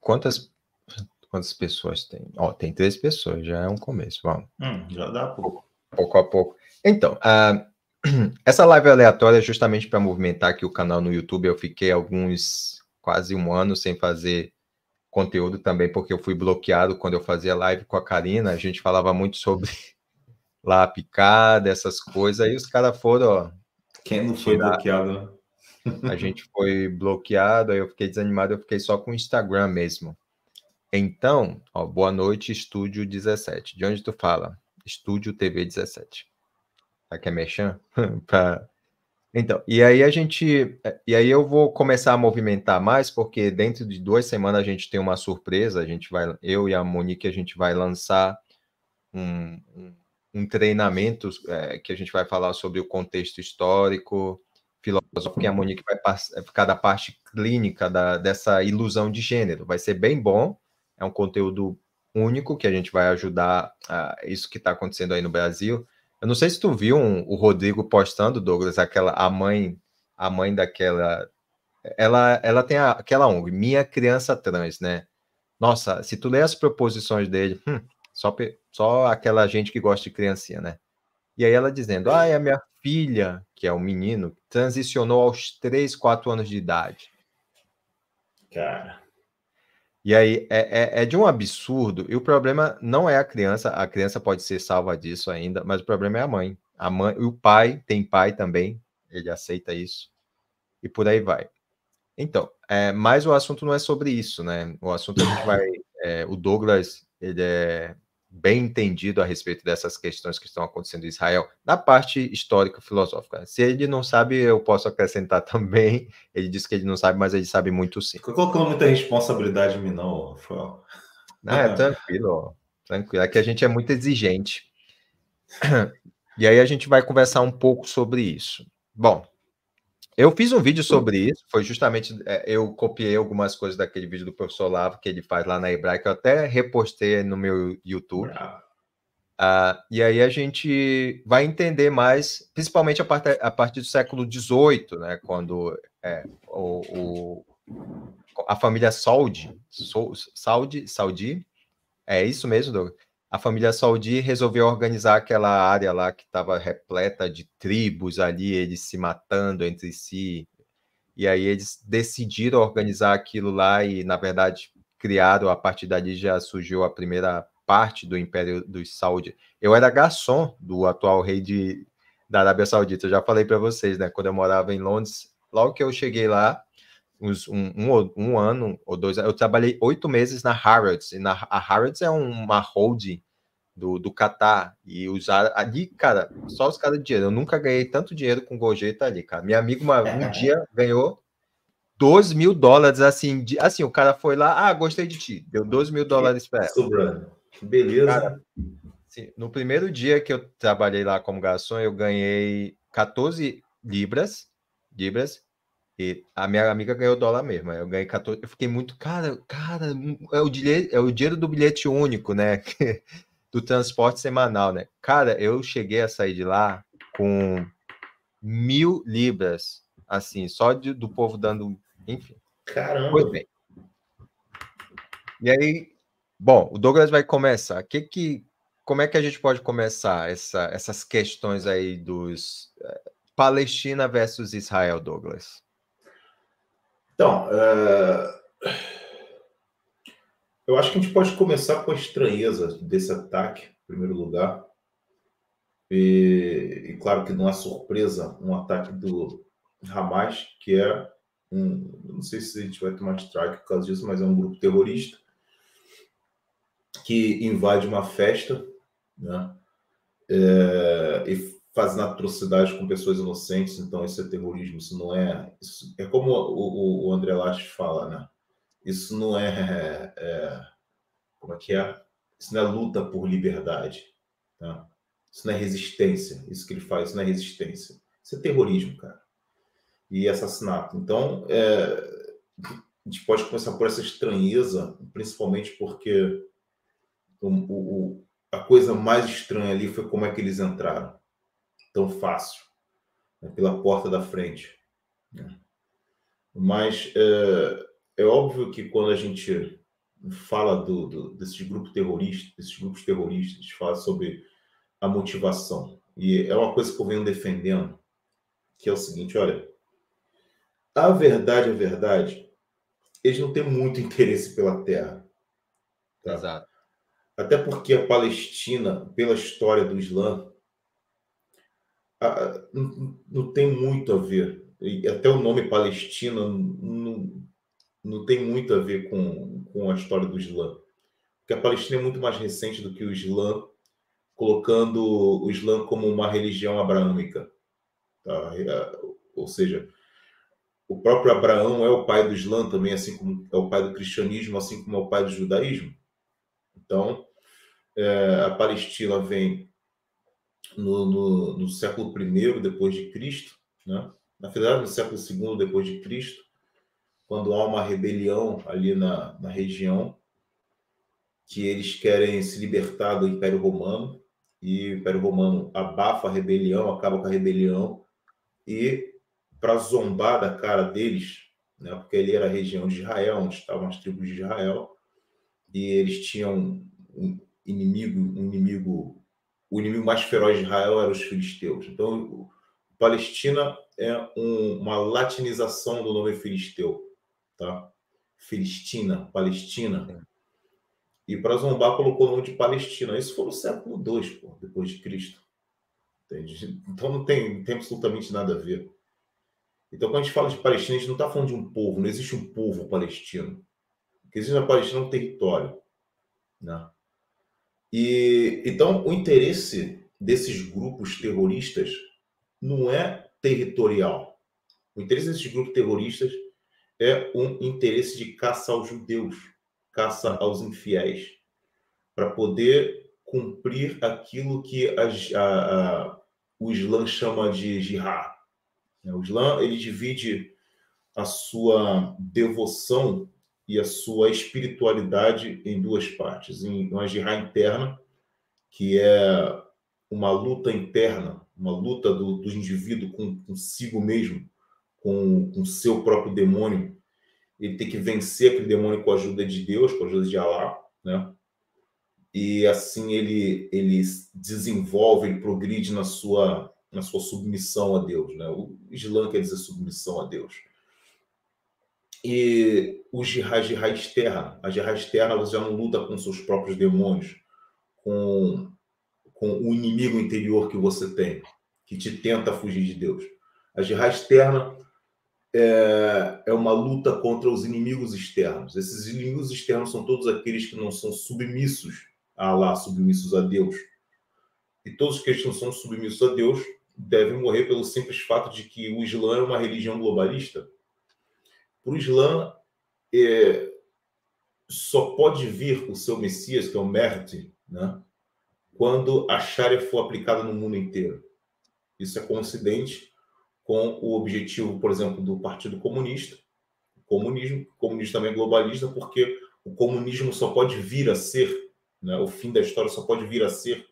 quantas pessoas tem? Ó, tem 3 pessoas, já é um começo, vamos. Já dá pouco. Pouco a pouco. Então, essa live aleatória é justamente para movimentar aqui o canal no YouTube. Eu fiquei quase um ano sem fazer conteúdo também, porque eu fui bloqueado quando eu fazia live com a Karina. A gente falava muito sobre lá picada, essas coisas, aí os caras foram, ó. Quem não foi bloqueado, né? A gente foi bloqueado, aí eu fiquei desanimado, eu fiquei só com o Instagram mesmo. Então, ó, boa noite, Estúdio 17. De onde tu fala? Estúdio TV 17. Tá, quer merchan? Então, e aí eu vou começar a movimentar mais, porque dentro de 2 semanas a gente tem uma surpresa, eu e a Monique, a gente vai lançar um treinamento que a gente vai falar sobre o contexto histórico, filosófico, e a Monique vai ficar da parte clínica dessa ilusão de gênero. Vai ser bem bom, é um conteúdo único que a gente vai ajudar isso que está acontecendo aí no Brasil. Eu não sei se tu viu o Rodrigo postando, Douglas, a mãe daquela... Ela tem aquela ONG, Minha Criança Trans, né? Nossa, se tu ler as proposições dele, só aquela gente que gosta de criancinha, né? E aí ela dizendo, a minha filha, que é um menino, transicionou aos 3, 4 anos de idade. Cara. E aí é de um absurdo, e o problema não é a criança pode ser salva disso ainda, mas o problema é a mãe. A mãe, e o pai, tem pai também, ele aceita isso, e por aí vai. Então, mas o assunto não é sobre isso, né? O assunto a gente vai... o Douglas, ele é bem entendido a respeito dessas questões que estão acontecendo em Israel, na parte histórica filosófica. Se ele não sabe, eu posso acrescentar também. Ele disse que ele não sabe, mas ele sabe muito sim. Ficou colocando muita responsabilidade em mim, não, Rafael. Tranquilo. É que a gente é muito exigente. E aí a gente vai conversar um pouco sobre isso. Bom, eu fiz um vídeo sobre isso, foi justamente, eu copiei algumas coisas daquele vídeo do professor Lavo, que ele faz lá na Hebraica, eu até repostei no meu YouTube. E aí a gente vai entender mais, principalmente a partir do século XVIII, né, quando a família Saudi, é isso mesmo, Douglas? A família Saudi resolveu organizar aquela área lá que estava repleta de tribos ali, eles se matando entre si. E aí eles decidiram organizar aquilo lá e, na verdade, criaram, a partir dali já surgiu a primeira parte do Império dos Saudi. Eu era garçom do atual rei da Arábia Saudita, eu já falei para vocês, né? Quando eu morava em Londres, logo que eu cheguei lá, um ano ou 2 anos, eu trabalhei 8 meses na Harrods, e a Harrods é uma holding do Catar, e usar ali, cara, só os caras de dinheiro. Eu nunca ganhei tanto dinheiro com gorjeta ali, cara. Minha amiga um dia ganhou $12.000, assim, o cara foi lá, gostei de ti, deu $12.000 para ela. Sobrando. Beleza. Cara, assim, no primeiro dia que eu trabalhei lá como garçom, eu ganhei 14 libras, e a minha amiga ganhou dólar mesmo. Eu ganhei 14, eu fiquei muito, cara, é o dinheiro do bilhete único, né? Do transporte semanal, né? Cara, eu cheguei a sair de lá com 1.000 libras, assim, só do povo dando, enfim. Caramba. Pois bem. E aí, bom, o Douglas vai começar. Como é que a gente pode começar essas questões aí dos Palestina versus Israel, Douglas? Então, eu acho que a gente pode começar com a estranheza desse ataque, em primeiro lugar. E claro que não é surpresa um ataque do Hamas, que é não sei se a gente vai tomar strike por causa disso, mas é um grupo terrorista que invade uma festa, né? E fazendo atrocidades com pessoas inocentes. Então isso é terrorismo, isso não é... Isso é como o André Lasch fala, né? Isso não como é que é? Isso não é luta por liberdade, tá? Isso não é resistência, isso que ele faz, isso não é resistência. Isso é terrorismo, cara. E assassinato. Então, a gente pode começar por essa estranheza, principalmente porque a coisa mais estranha ali foi como é que eles entraram tão fácil, né, pela porta da frente, né? Mas é óbvio que quando a gente fala desses grupos terroristas, fala sobre a motivação. E é uma coisa que eu venho defendendo, que é o seguinte, olha, a verdade, eles não têm muito interesse pela terra, tá? Exato. Até porque a Palestina, pela história do Islã, não tem muito a ver. E até o nome Palestina não tem muito a ver com a história do Islã. Porque a Palestina é muito mais recente do que o Islã, colocando o Islã como uma religião abraâmica. Tá? Ou seja, o próprio Abraão é o pai do Islã também, assim como é o pai do cristianismo, assim como é o pai do judaísmo. Então, a Palestina vem no século I depois de Cristo, né? Na verdade, no século II depois de Cristo, quando há uma rebelião ali na região, que eles querem se libertar do Império Romano, e o Império Romano abafa a rebelião, acaba com a rebelião, e para zombar da cara deles, né, porque ali era a região de Israel, onde estavam as tribos de Israel, e eles tinham um inimigo, o inimigo mais feroz de Israel eram os filisteus. Então, Palestina é uma latinização do nome filisteu, tá? Filistina, Palestina. Sim. E para zombar colocou o nome de Palestina. Isso foi no século II, pô, depois de Cristo. Entende? Então não tem absolutamente nada a ver. Então, quando a gente fala de Palestina, a gente não está falando de um povo, não existe um povo palestino. O que existe na Palestina é um território. Né? E então o interesse desses grupos terroristas não é territorial. O interesse desses grupos terroristas é um interesse de caça aos judeus, caça aos infiéis, para poder cumprir aquilo que o Islã chama de jihad. O Islã ele divide a sua devoção e a sua espiritualidade em duas partes. Em uma jihad interna, que é uma luta interna, uma luta do indivíduo consigo mesmo, com o seu próprio demônio. Ele tem que vencer aquele demônio com a ajuda de Deus, com a ajuda de Allah, né? E assim ele desenvolve, ele progride na sua submissão a Deus, né? O Islã quer dizer submissão a Deus. E a jihad externa, você já não luta com seus próprios demônios, com o inimigo interior que você tem, que te tenta fugir de Deus. A jihad externa é uma luta contra os inimigos externos. Esses inimigos externos são todos aqueles que não são submissos a Allah, submissos a Deus. E todos aqueles que não são submissos a Deus devem morrer pelo simples fato de que o Islã é uma religião globalista. Para o Islã, só pode vir o seu Messias, que é o Mahdi, né, quando a Sharia for aplicada no mundo inteiro. Isso é coincidente com o objetivo, por exemplo, do Partido Comunista. O comunismo também é globalista, porque o comunismo só pode vir a ser, né, o fim da história só pode vir a ser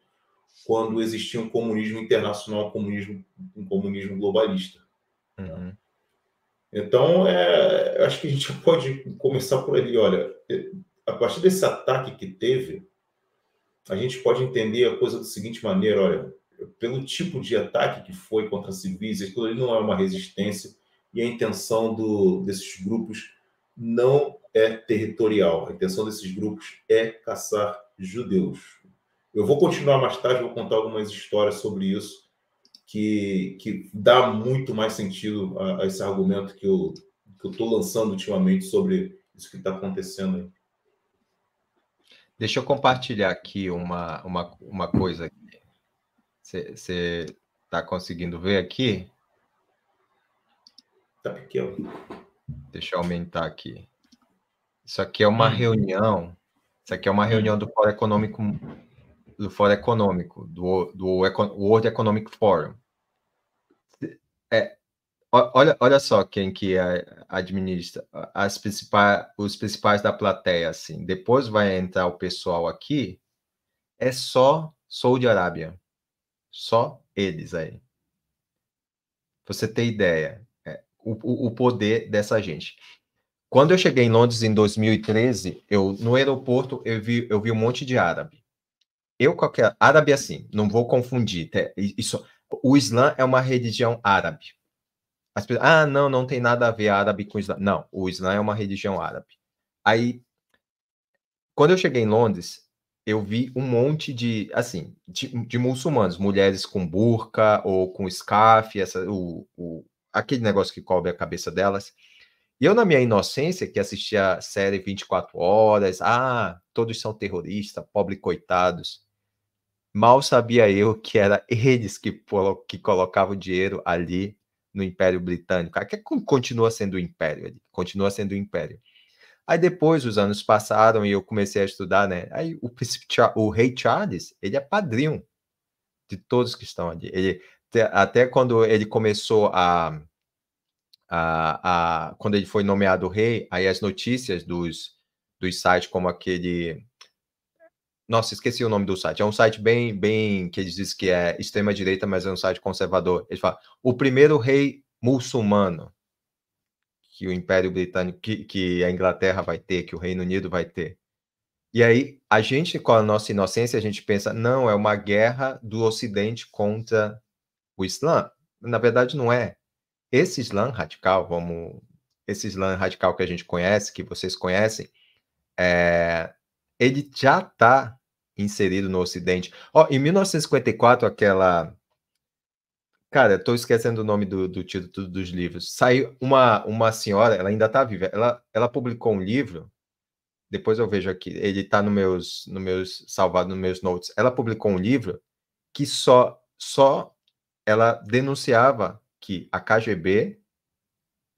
quando existir um comunismo internacional, um comunismo globalista. Uhum. Então, acho que a gente pode começar por ali. Olha, a partir desse ataque que teve, a gente pode entender a coisa da seguinte maneira, olha, pelo tipo de ataque que foi contra civis, aquilo ali não é uma resistência, e a intenção desses grupos não é territorial. A intenção desses grupos é caçar judeus. Eu vou continuar mais tarde, vou contar algumas histórias sobre isso, que dá muito mais sentido a esse argumento que eu estou lançando ultimamente sobre isso que está acontecendo aí. Deixa eu compartilhar aqui uma coisa. Você está conseguindo ver aqui? Tá pequeno. Deixa eu aumentar aqui. Isso aqui é uma reunião. Isso aqui é uma reunião do Fórum Econômico, do World Economic Forum. Olha só quem que administra os principais da plateia, assim. Depois vai entrar o pessoal aqui. É só Saudi Arábia. Só eles aí. Pra você ter ideia. O poder dessa gente. Quando eu cheguei em Londres em 2013, no aeroporto eu vi um monte de árabe. Árabe assim, não vou confundir. Isso, o Islã é uma religião árabe. As pessoas, não tem nada a ver árabe com o Islã. Não, o Islã é uma religião árabe. Aí, quando eu cheguei em Londres, eu vi um monte de, assim, de muçulmanos, mulheres com burca ou com scarf, aquele negócio que cobre a cabeça delas. E eu, na minha inocência, que assistia a série 24 horas, todos são terroristas, pobres coitados. Mal sabia eu que era eles que colocavam o dinheiro ali no Império Britânico. Que continua sendo o Império ali, continua sendo o Império. Aí depois os anos passaram e eu comecei a estudar, né? Aí o rei Charles, ele é padrinho de todos que estão ali. Até quando ele começou quando ele foi nomeado rei, aí as notícias dos sites como aquele... Nossa, esqueci o nome do site. É um site bem que eles dizem que é extrema-direita, mas é um site conservador. Eles falam, o primeiro rei muçulmano que o Império Britânico, que a Inglaterra vai ter, que o Reino Unido vai ter. E aí, a gente, com a nossa inocência, a gente pensa, não, é uma guerra do Ocidente contra o Islã. Na verdade, não é. Esse Islã radical, esse Islã radical que a gente conhece, que vocês conhecem, ele já está inserido no Ocidente. Em 1954, Cara, eu tô esquecendo o nome do título dos livros. Saiu uma senhora, ela ainda está viva, ela publicou um livro, depois eu vejo aqui, ele está salvado nos meus notes. Ela publicou um livro que só ela denunciava que a KGB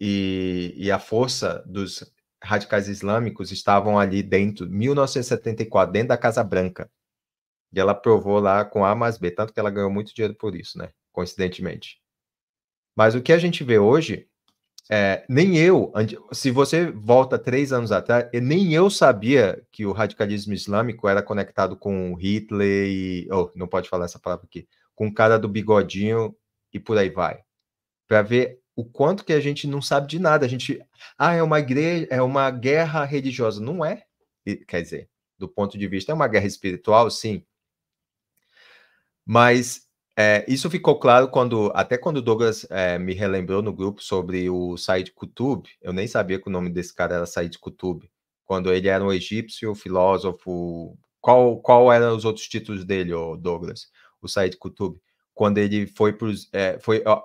e a força dos radicais islâmicos estavam ali dentro, 1974, dentro da Casa Branca. E ela provou lá com A mais B, tanto que ela ganhou muito dinheiro por isso, né? Coincidentemente. Mas o que a gente vê hoje, nem eu, se você volta 3 anos atrás, nem eu sabia que o radicalismo islâmico era conectado com Hitler e... não pode falar essa palavra aqui. Com o cara do bigodinho e por aí vai. Para ver o quanto que a gente não sabe de nada. A gente... é uma igreja, é uma guerra religiosa. Não é. Quer dizer, do ponto de vista, é uma guerra espiritual, sim. Mas isso ficou claro até quando o Douglas me relembrou no grupo sobre o Said Qutb. Eu nem sabia que o nome desse cara era Said Qutb. Quando ele era um egípcio, filósofo... Qual eram os outros títulos dele, Douglas? O Said Qutb. Quando ele foi para os...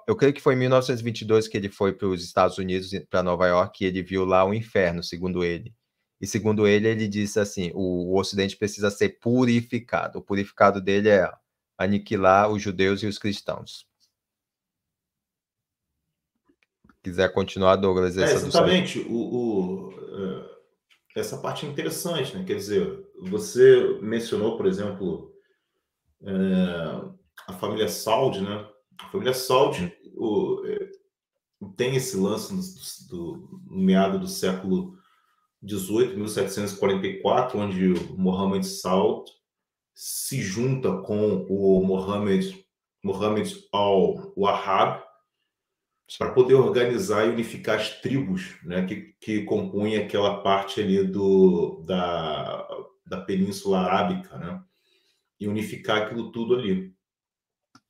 eu creio que foi em 1922 que ele foi para os Estados Unidos, para Nova York, e ele viu lá o inferno, segundo ele. E segundo ele disse assim, o Ocidente precisa ser purificado. O purificado dele é aniquilar os judeus e os cristãos. Quiser continuar, Douglas, exatamente. Essa parte é interessante, né? Quer dizer, você mencionou, por exemplo, a família Saud, né? A família Saud tem esse lance no meado do século XVIII, 1744, onde o Mohammed Saud se junta com o Mohammed al-Wahhab para poder organizar e unificar as tribos, né, que compunham aquela parte ali da Península Arábica, né, e unificar aquilo tudo ali.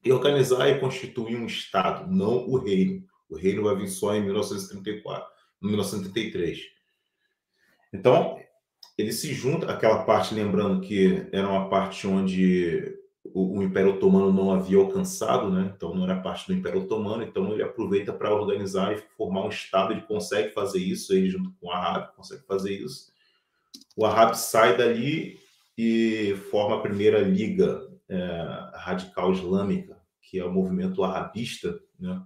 E organizar e constituir um Estado, não o reino. O reino vai vir só em 1933. Então, ele se junta, aquela parte, lembrando que era uma parte onde o Império Otomano não havia alcançado, né? Então não era parte do Império Otomano, então ele aproveita para organizar e formar um Estado, ele consegue fazer isso, ele junto com o Wahhab consegue fazer isso. O Wahhab sai dali e forma a primeira Liga Radical Islâmica, que é o movimento wahhabista, né?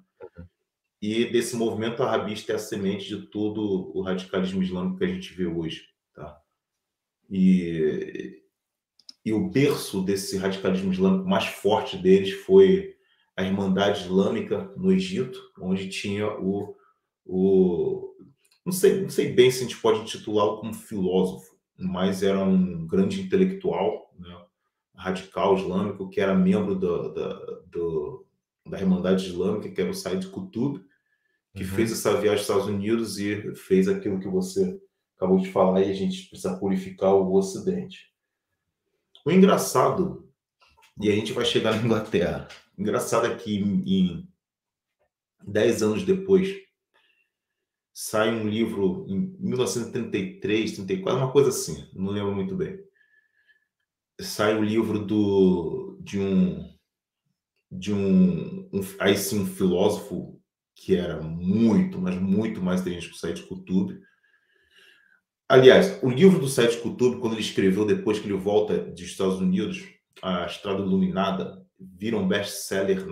E desse movimento wahhabista é a semente de todo o radicalismo islâmico que a gente vê hoje, tá? E o berço desse radicalismo islâmico mais forte deles foi a Irmandade Islâmica no Egito, onde tinha não sei bem se a gente pode intitulá-lo como filósofo, mas era um grande intelectual, né, radical islâmico, que era membro da Irmandade Islâmica, que era o Said Qutb, que fez essa viagem aos Estados Unidos e fez aquilo que você acabou de falar, e a gente precisa purificar o Ocidente. O engraçado, e a gente vai chegar na Inglaterra, o engraçado é que em 10 anos depois, sai um livro, em 1933, 34, uma coisa assim, não lembro muito bem. Sai o livro aí sim, um filósofo que era muito, mas muito mais inteligente que o Said Qutb. Aliás, o livro do Said Qutb, quando ele escreveu depois que ele volta dos Estados Unidos, A Estrada Iluminada, vira um best-seller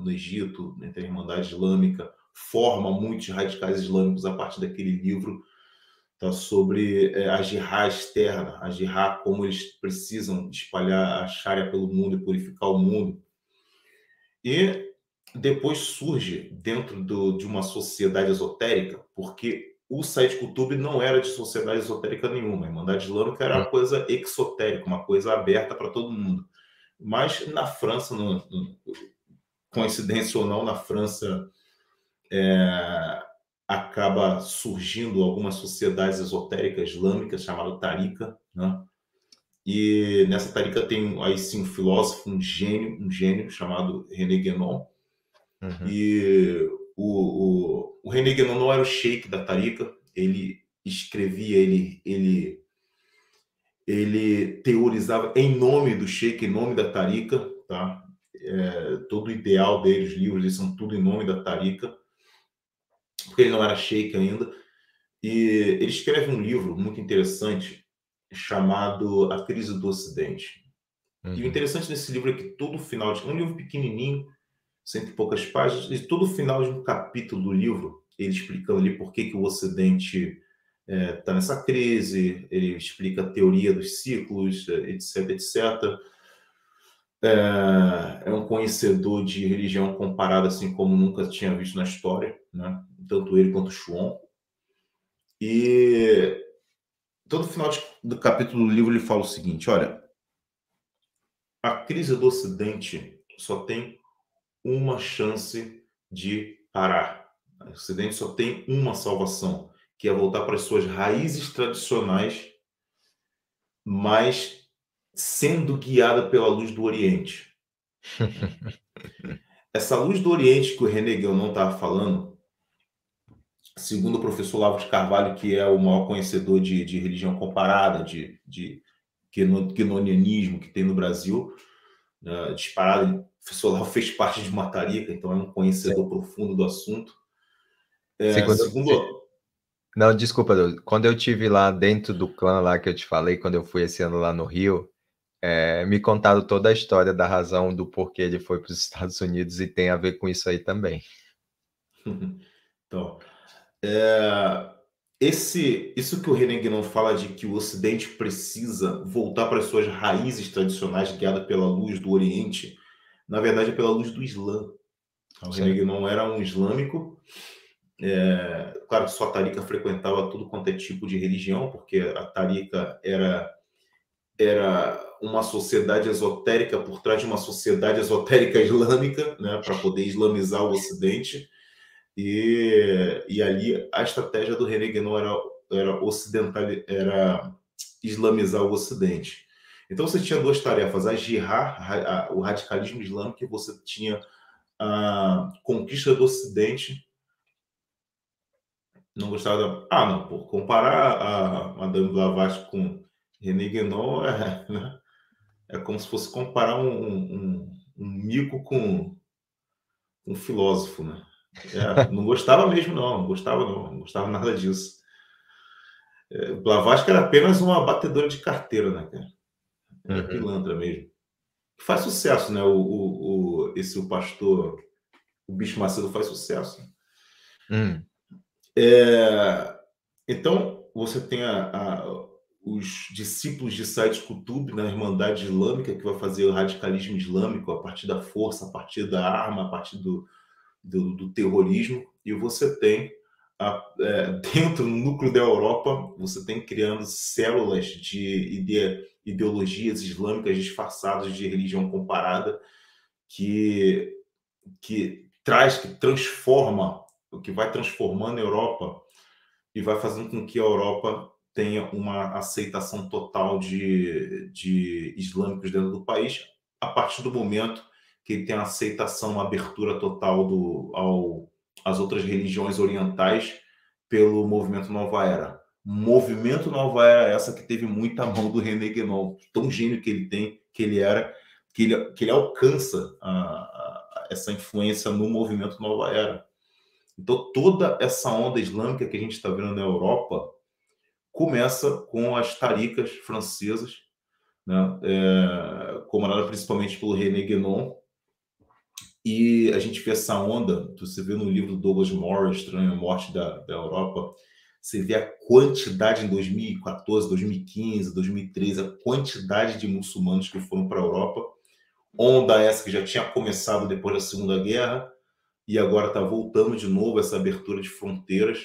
no Egito, entre a Irmandade Islâmica, forma muitos radicais islâmicos a partir daquele livro, tá, sobre a jihad externa, a jihad, como eles precisam espalhar a Sharia pelo mundo e purificar o mundo. E depois surge dentro de uma sociedade esotérica, porque o Said Qutb não era de sociedade esotérica nenhuma. A Irmandade Islâmica era uma coisa exotérica, uma coisa aberta para todo mundo. Mas na França, coincidência ou não, na França acaba surgindo algumas sociedades esotéricas islâmicas chamadas Tariqa, né? E nessa Tariqa tem aí sim um filósofo, um gênio chamado René Guénon. E o René Guénon não era o sheik da Tariqa, ele escrevia, ele teorizava em nome do sheik, em nome da Tariqa, tá? Todo o ideal dele, os livros, eles são tudo em nome da Tariqa, porque ele não era sheik ainda. E ele escreve um livro muito interessante chamado A Crise do Ocidente. E o interessante desse livro é que todo final um livro pequenininho, cento e poucas páginas, e todo final de um capítulo do livro, ele explicando ali por que o Ocidente está nessa crise, ele explica a teoria dos ciclos, etc, etc. É um conhecedor de religião comparada assim como nunca tinha visto na história, né? Tanto ele quanto o Chuon. E todo final do capítulo do livro ele fala o seguinte: olha, a crise do Ocidente só tem uma chance de parar. O Ocidente só tem uma salvação, que é voltar para as suas raízes tradicionais, mas sendo guiada pela luz do Oriente. Essa luz do Oriente que o René Guénon estava falando, segundo o professor Olavo de Carvalho, que é o maior conhecedor de religião comparada, de quinonianismo que tem no Brasil, disparado, o professor Olavo fez parte de uma tarica, então é um conhecedor profundo do assunto. Não, desculpa, quando eu tive lá dentro do clã lá que eu te falei, quando eu fui esse ano lá no Rio, me contaram toda a história da razão do porquê ele foi para os Estados Unidos e tem a ver com isso aí também. Então, isso que o René Guénon fala de que o Ocidente precisa voltar para as suas raízes tradicionais, guiada pela luz do Oriente, na verdade é pela luz do Islã. O René Guénon era um islâmico, claro que só a Tariqa frequentava tudo quanto é tipo de religião, porque a Tariqa era uma sociedade esotérica por trás de uma sociedade esotérica islâmica, né, para poder islamizar o Ocidente. E ali a estratégia do René Guénon era islamizar o Ocidente. Então você tinha duas tarefas: a jihad, o radicalismo islâmico, e você tinha a conquista do Ocidente. Não gostava da... não, pô, comparar a Madame Blavatsky com René Guénon é como se fosse comparar um mico com um filósofo, né? Não gostava mesmo, não gostava nada disso. Blavatsky era apenas uma batedora de carteira, né, cara? Era pilantra mesmo. Faz sucesso, né? O pastor, o Bicho Macedo faz sucesso. Então, você tem os discípulos de Said Qutb na Irmandade Islâmica, que vai fazer o radicalismo islâmico a partir da força, a partir da arma, a partir do terrorismo. E você tem, dentro do núcleo da Europa, você tem criando células de ideologias islâmicas disfarçadas de religião comparada, que transforma o que vai transformando a Europa e vai fazendo com que a Europa tenha uma aceitação total de islâmicos dentro do país, a partir do momento que ele tem a aceitação, uma abertura total às outras religiões orientais pelo movimento Nova Era. Movimento Nova Era essa que teve muita mão do René Guénon, tão gênio que ele tem, que ele era, que ele alcança essa influência no movimento Nova Era. Então, toda essa onda islâmica que a gente está vendo na Europa começa com as taricas francesas, né? Comandada principalmente pelo René Guénon, e a gente vê essa onda, você vê no livro do Douglas Morris, Estranha Morte da Europa, você vê a quantidade em 2014, 2015, 2013, a quantidade de muçulmanos que foram para a Europa, onda essa que já tinha começado depois da Segunda Guerra, e agora está voltando de novo essa abertura de fronteiras.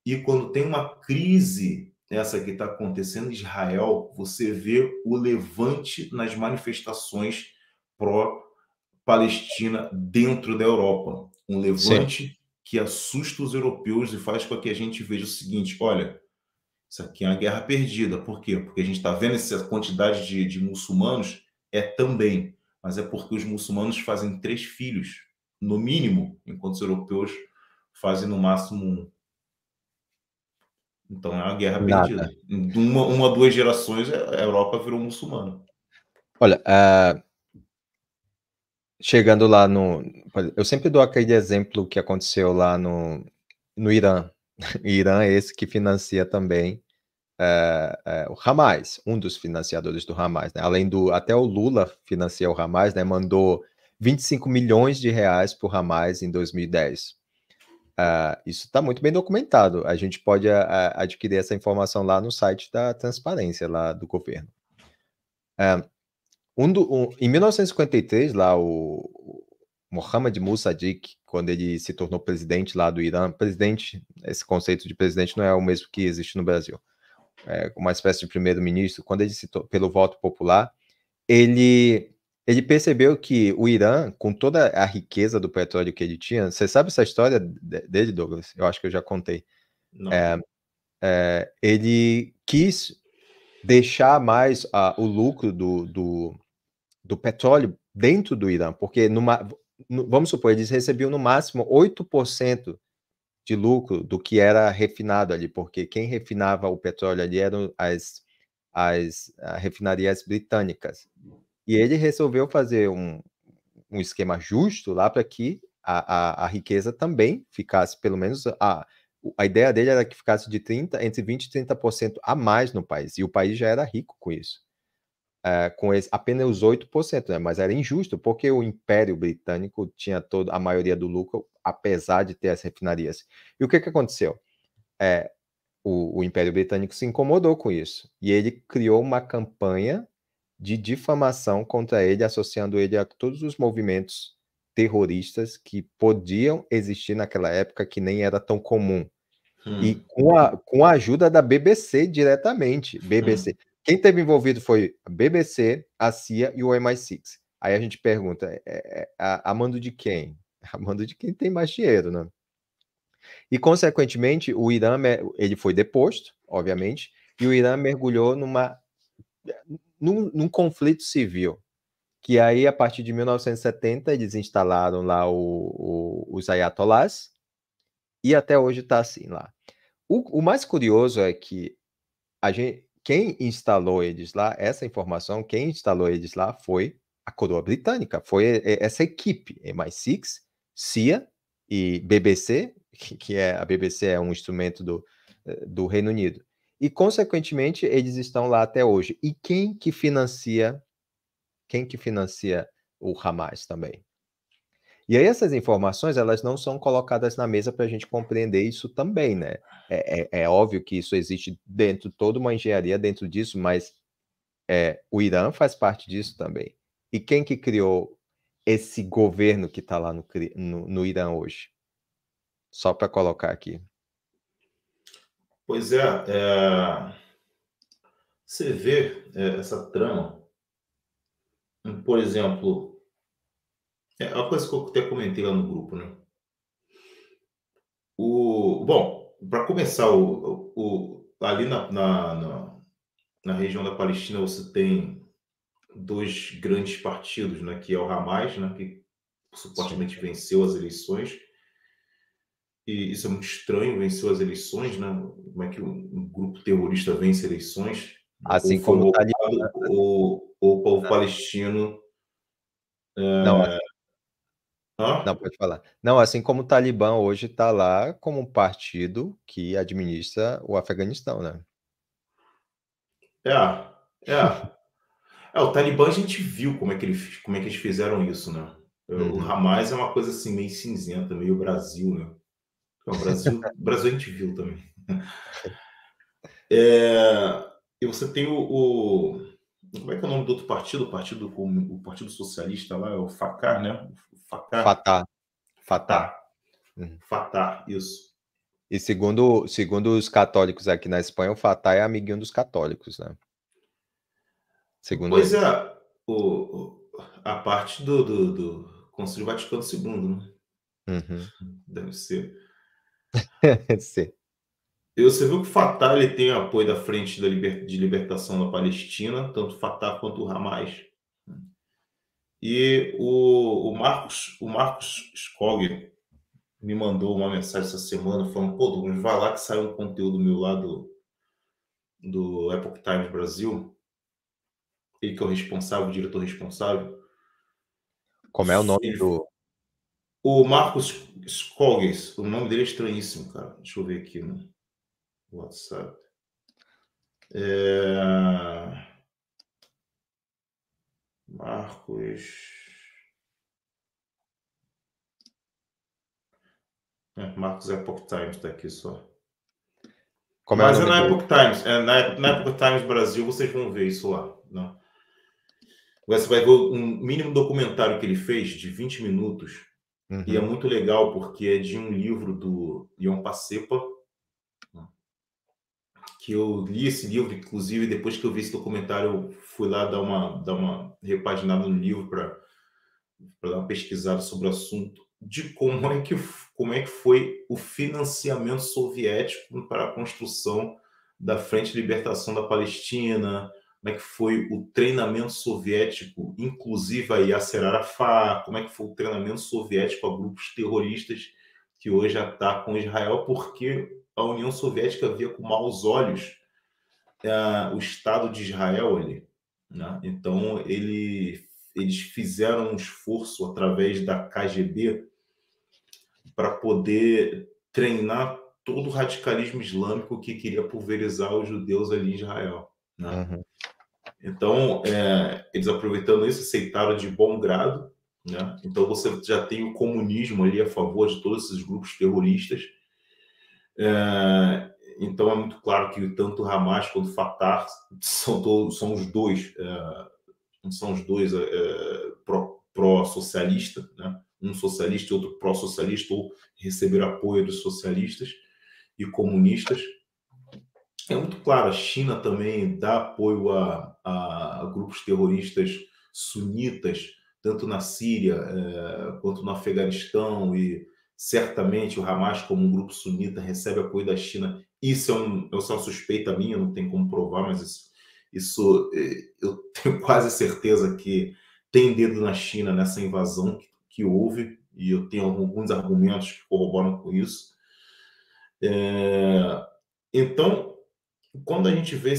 E quando tem uma crise, essa que está acontecendo em Israel, você vê o levante nas manifestações pró-Palestina dentro da Europa. Um Sim. levante que assusta os europeus e faz com que a gente veja o seguinte: olha, isso aqui é uma guerra perdida. Por quê? Porque a gente está vendo essa quantidade de muçulmanos, também, mas é porque os muçulmanos fazem 3 filhos, no mínimo, enquanto os europeus fazem no máximo 1. Então é uma guerra perdida. Nada. Em uma 2 gerações, a Europa virou muçulmana. Olha, chegando lá eu sempre dou aquele exemplo que aconteceu lá no Irã. O Irã é esse que financia também o Hamas, um dos financiadores do Hamas, né? Além até o Lula financia o Hamas, né? Mandou 25 milhões de reais para o Hamas em 2010. Isso está muito bem documentado. A gente pode adquirir essa informação lá no site da transparência lá do governo. Em 1953, lá o Mohammad Mossadegh, quando ele se tornou presidente lá do Irã, presidente, esse conceito de presidente não é o mesmo que existe no Brasil, uma espécie de primeiro-ministro, quando ele pelo voto popular, ele percebeu que o Irã, com toda a riqueza do petróleo que ele tinha, você sabe essa história dele, Douglas? Eu acho que eu já contei. Ele quis deixar mais o lucro do petróleo dentro do Irã, porque vamos supor, eles recebiam no máximo 8% de lucro do que era refinado ali, porque quem refinava o petróleo ali eram as refinarias britânicas. E ele resolveu fazer um esquema justo lá para que a riqueza também ficasse, pelo menos, a ideia dele era que ficasse entre 20% e 30% a mais no país, e o país já era rico com isso. Com apenas os 8%, né? Mas era injusto, porque o Império Britânico tinha a maioria do lucro, apesar de ter as refinarias. E o que aconteceu? O Império Britânico se incomodou com isso, e ele criou uma campanha de difamação contra ele, associando ele a todos os movimentos terroristas que podiam existir naquela época, que nem era tão comum. E com a ajuda da BBC diretamente. BBC. Quem esteve envolvido foi a BBC, a CIA e o MI6. Aí a gente pergunta, a mando de quem? A mando de quem tem mais dinheiro, né? E, consequentemente, o Irã ele foi deposto, obviamente, e o Irã mergulhou num conflito civil, que aí, a partir de 1970, eles instalaram lá os ayatolás, e até hoje está assim lá. O mais curioso é que quem instalou eles lá, essa informação, quem instalou eles lá foi a coroa britânica, foi essa equipe, MI6, CIA e BBC, que a BBC é um instrumento do Reino Unido. E, consequentemente, eles estão lá até hoje. E quem que financia o Hamas também? E aí essas informações, elas não são colocadas na mesa para a gente compreender isso também, né? É óbvio que isso existe dentro, toda uma engenharia dentro disso, mas o Irã faz parte disso também. E quem que criou esse governo que está lá no Irã hoje? Só para colocar aqui. Pois você vê essa trama, por exemplo, a coisa que eu até comentei lá no grupo, né? Bom, para começar, ali na região da Palestina você tem dois grandes partidos, né, que é o Hamas, né, que Sim. supostamente venceu as eleições, e isso é muito estranho, venceu as eleições, né? Como é que um grupo terrorista vence eleições? Né? Ou Assim foi como o Talibã. roubado, ou o povo palestino. Não, Hã? não, pode falar. Não, assim como o Talibã hoje está lá como um partido que administra o Afeganistão, né? É, é. O Talibã a gente viu como é que eles fizeram isso, né? O Uhum. Hamas é uma coisa assim meio cinzenta, meio Brasil, né? O Brasil a gente viu também. E você tem como é que é o nome do outro partido? O Partido Socialista lá, é o Fatah, né? O Fatah. Fatah, Fatah. Fatah. Uhum. Fatah, isso. E segundo os católicos aqui na Espanha, o Fatah é amiguinho dos católicos, né? Segundo Pois eles. é, a parte do Concílio Vaticano II, né? Uhum. Deve ser. Sim. E você viu que o Fatah ele tem apoio da Frente de Libertação da Palestina, tanto o Fatah quanto o Hamas. E o Marcos Skogel me mandou uma mensagem essa semana falando: pô, Douglas, vai lá que sai um conteúdo meu lá do Epoch Times Brasil, ele que é o responsável, o diretor responsável. Como é o nome Ele do. O Marcos Skogels, o nome dele é estranhíssimo, cara. Deixa eu ver aqui no WhatsApp. É... Marcos. Marcos Epoch Times está aqui só. Como é o Mas é nome na do. Epoch Times. Na Epoch Times Brasil, vocês vão ver isso lá. Né? Você vai ver um mínimo documentário que ele fez de 20 minutos. E é Uhum. muito legal porque é de um livro do Ion Pacepa, que eu li esse livro, inclusive, depois que eu vi esse documentário, eu fui lá dar uma repaginada no livro para dar uma pesquisada sobre o assunto, de como é que foi o financiamento soviético para a construção da Frente de Libertação da Palestina, como é que foi o treinamento soviético, inclusive a Yasser Arafat, como é que foi o treinamento soviético a grupos terroristas que hoje atacam Israel, porque a União Soviética via com maus olhos o Estado de Israel ali. Né? Então, eles fizeram um esforço através da KGB para poder treinar todo o radicalismo islâmico que queria pulverizar os judeus ali em Israel. Né? Uhum. Então, eles aproveitando isso, aceitaram de bom grado. Né? Então, você já tem o comunismo ali a favor de todos esses grupos terroristas. Então, é muito claro que tanto o Hamas quanto o Fatah são os dois pró-socialista, né? Um socialista e outro pró-socialista, ou receber apoio dos socialistas e comunistas. É muito claro, a China também dá apoio a grupos terroristas sunitas, tanto na Síria quanto no Afeganistão, e certamente o Hamas, como um grupo sunita, recebe apoio da China. Isso é uma suspeita minha, não tem como provar, mas isso eu tenho quase certeza que tem dedo na China nessa invasão que houve, e eu tenho alguns argumentos que corroboram com isso. Então, quando a gente vê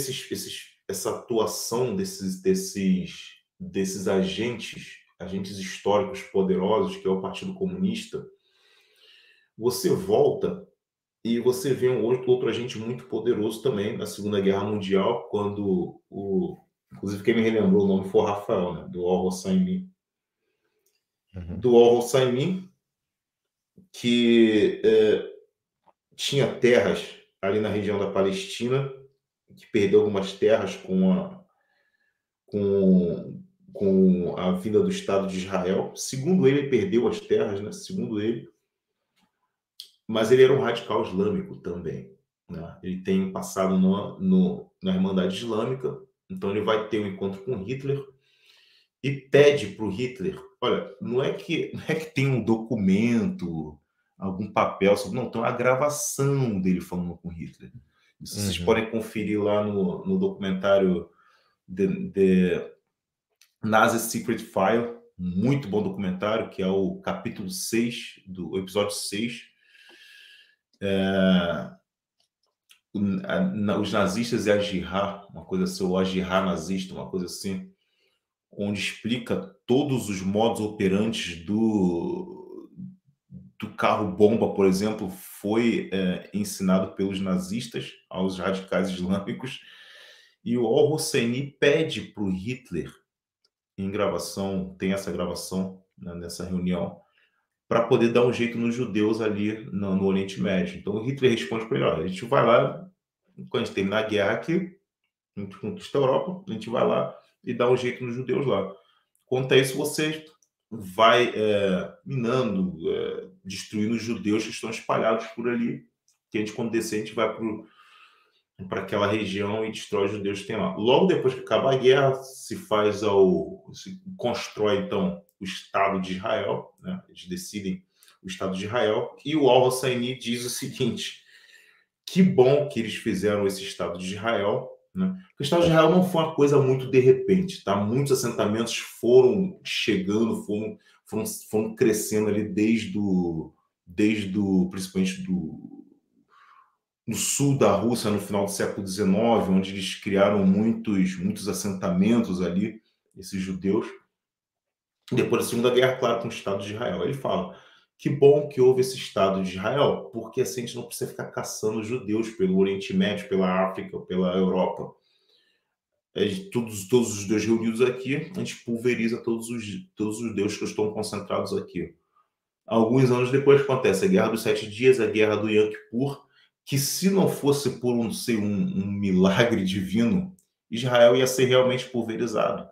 essa atuação desses agentes históricos poderosos, que é o Partido Comunista, você volta e você vê um outro agente muito poderoso também na Segunda Guerra Mundial, quando inclusive quem me relembrou o nome foi o Rafael, né, do Or Hosseini. Uhum. Do Or Hosseini, que tinha terras ali na região da Palestina, que perdeu algumas terras com a vinda do Estado de Israel. Segundo ele perdeu as terras, né? Segundo ele, mas ele era um radical islâmico também. Né? Ele tem passado na Irmandade Islâmica, então ele vai ter um encontro com Hitler e pede para o Hitler: olha, não é que tem um documento algum papel sobre... Não, tem uma gravação dele falando com Hitler. Isso vocês podem conferir lá no documentário The Nazi Secret File, muito bom documentário, que é o capítulo 6, do episódio 6. Os nazistas e a Jihad, uma coisa assim, ou a Jihad nazista, uma coisa assim, onde explica todos os modos operantes do carro-bomba, por exemplo, foi ensinado pelos nazistas aos radicais islâmicos, e o Al-Husseini pede para o Hitler, em gravação, tem essa gravação, né, nessa reunião, para poder dar um jeito nos judeus ali no Oriente Médio. Então o Hitler responde para ele: olha, a gente vai lá, quando a gente terminar a guerra aqui, a gente conquista a Europa, a gente vai lá e dá um jeito nos judeus lá. Quanto a isso, você vai minando, destruindo os judeus que estão espalhados por ali, que a gente, quando descer, a gente vai para aquela região e destrói os judeus que tem lá. Logo depois que acaba a guerra, se constrói, então, o Estado de Israel, né? Eles decidem o Estado de Israel, e o Al-Husseini diz o seguinte: que bom que eles fizeram esse Estado de Israel, né? O Estado de Israel não foi uma coisa muito de repente, tá? Muitos assentamentos foram chegando, foram crescendo ali principalmente no sul da Rússia, no final do século XIX, onde eles criaram muitos assentamentos ali, esses judeus. Depois da Segunda Guerra, claro, com o Estado de Israel. Ele fala: que bom que houve esse Estado de Israel, porque assim a gente não precisa ficar caçando judeus pelo Oriente Médio, pela África, pela Europa. Todos os judeus reunidos aqui, a gente pulveriza todos os judeus que estão concentrados aqui. Alguns anos depois acontece a Guerra dos 7 Dias, a Guerra do Yom Kippur, que se não fosse por um milagre divino, Israel ia ser realmente pulverizado.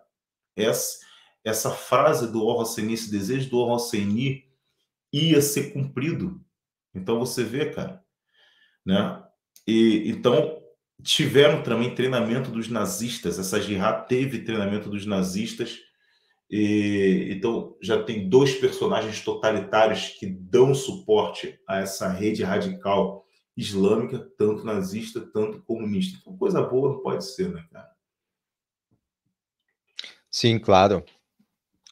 Essa frase do Al-Husseini, esse desejo do Al-Husseini ia ser cumprido. Então você vê, cara, né? Então tiveram também treinamento dos nazistas. Essa Jihad teve treinamento dos nazistas. Então já tem 2 personagens totalitários que dão suporte a essa rede radical islâmica, tanto nazista, tanto comunista. Então, coisa boa não pode ser, né, cara? Sim, claro.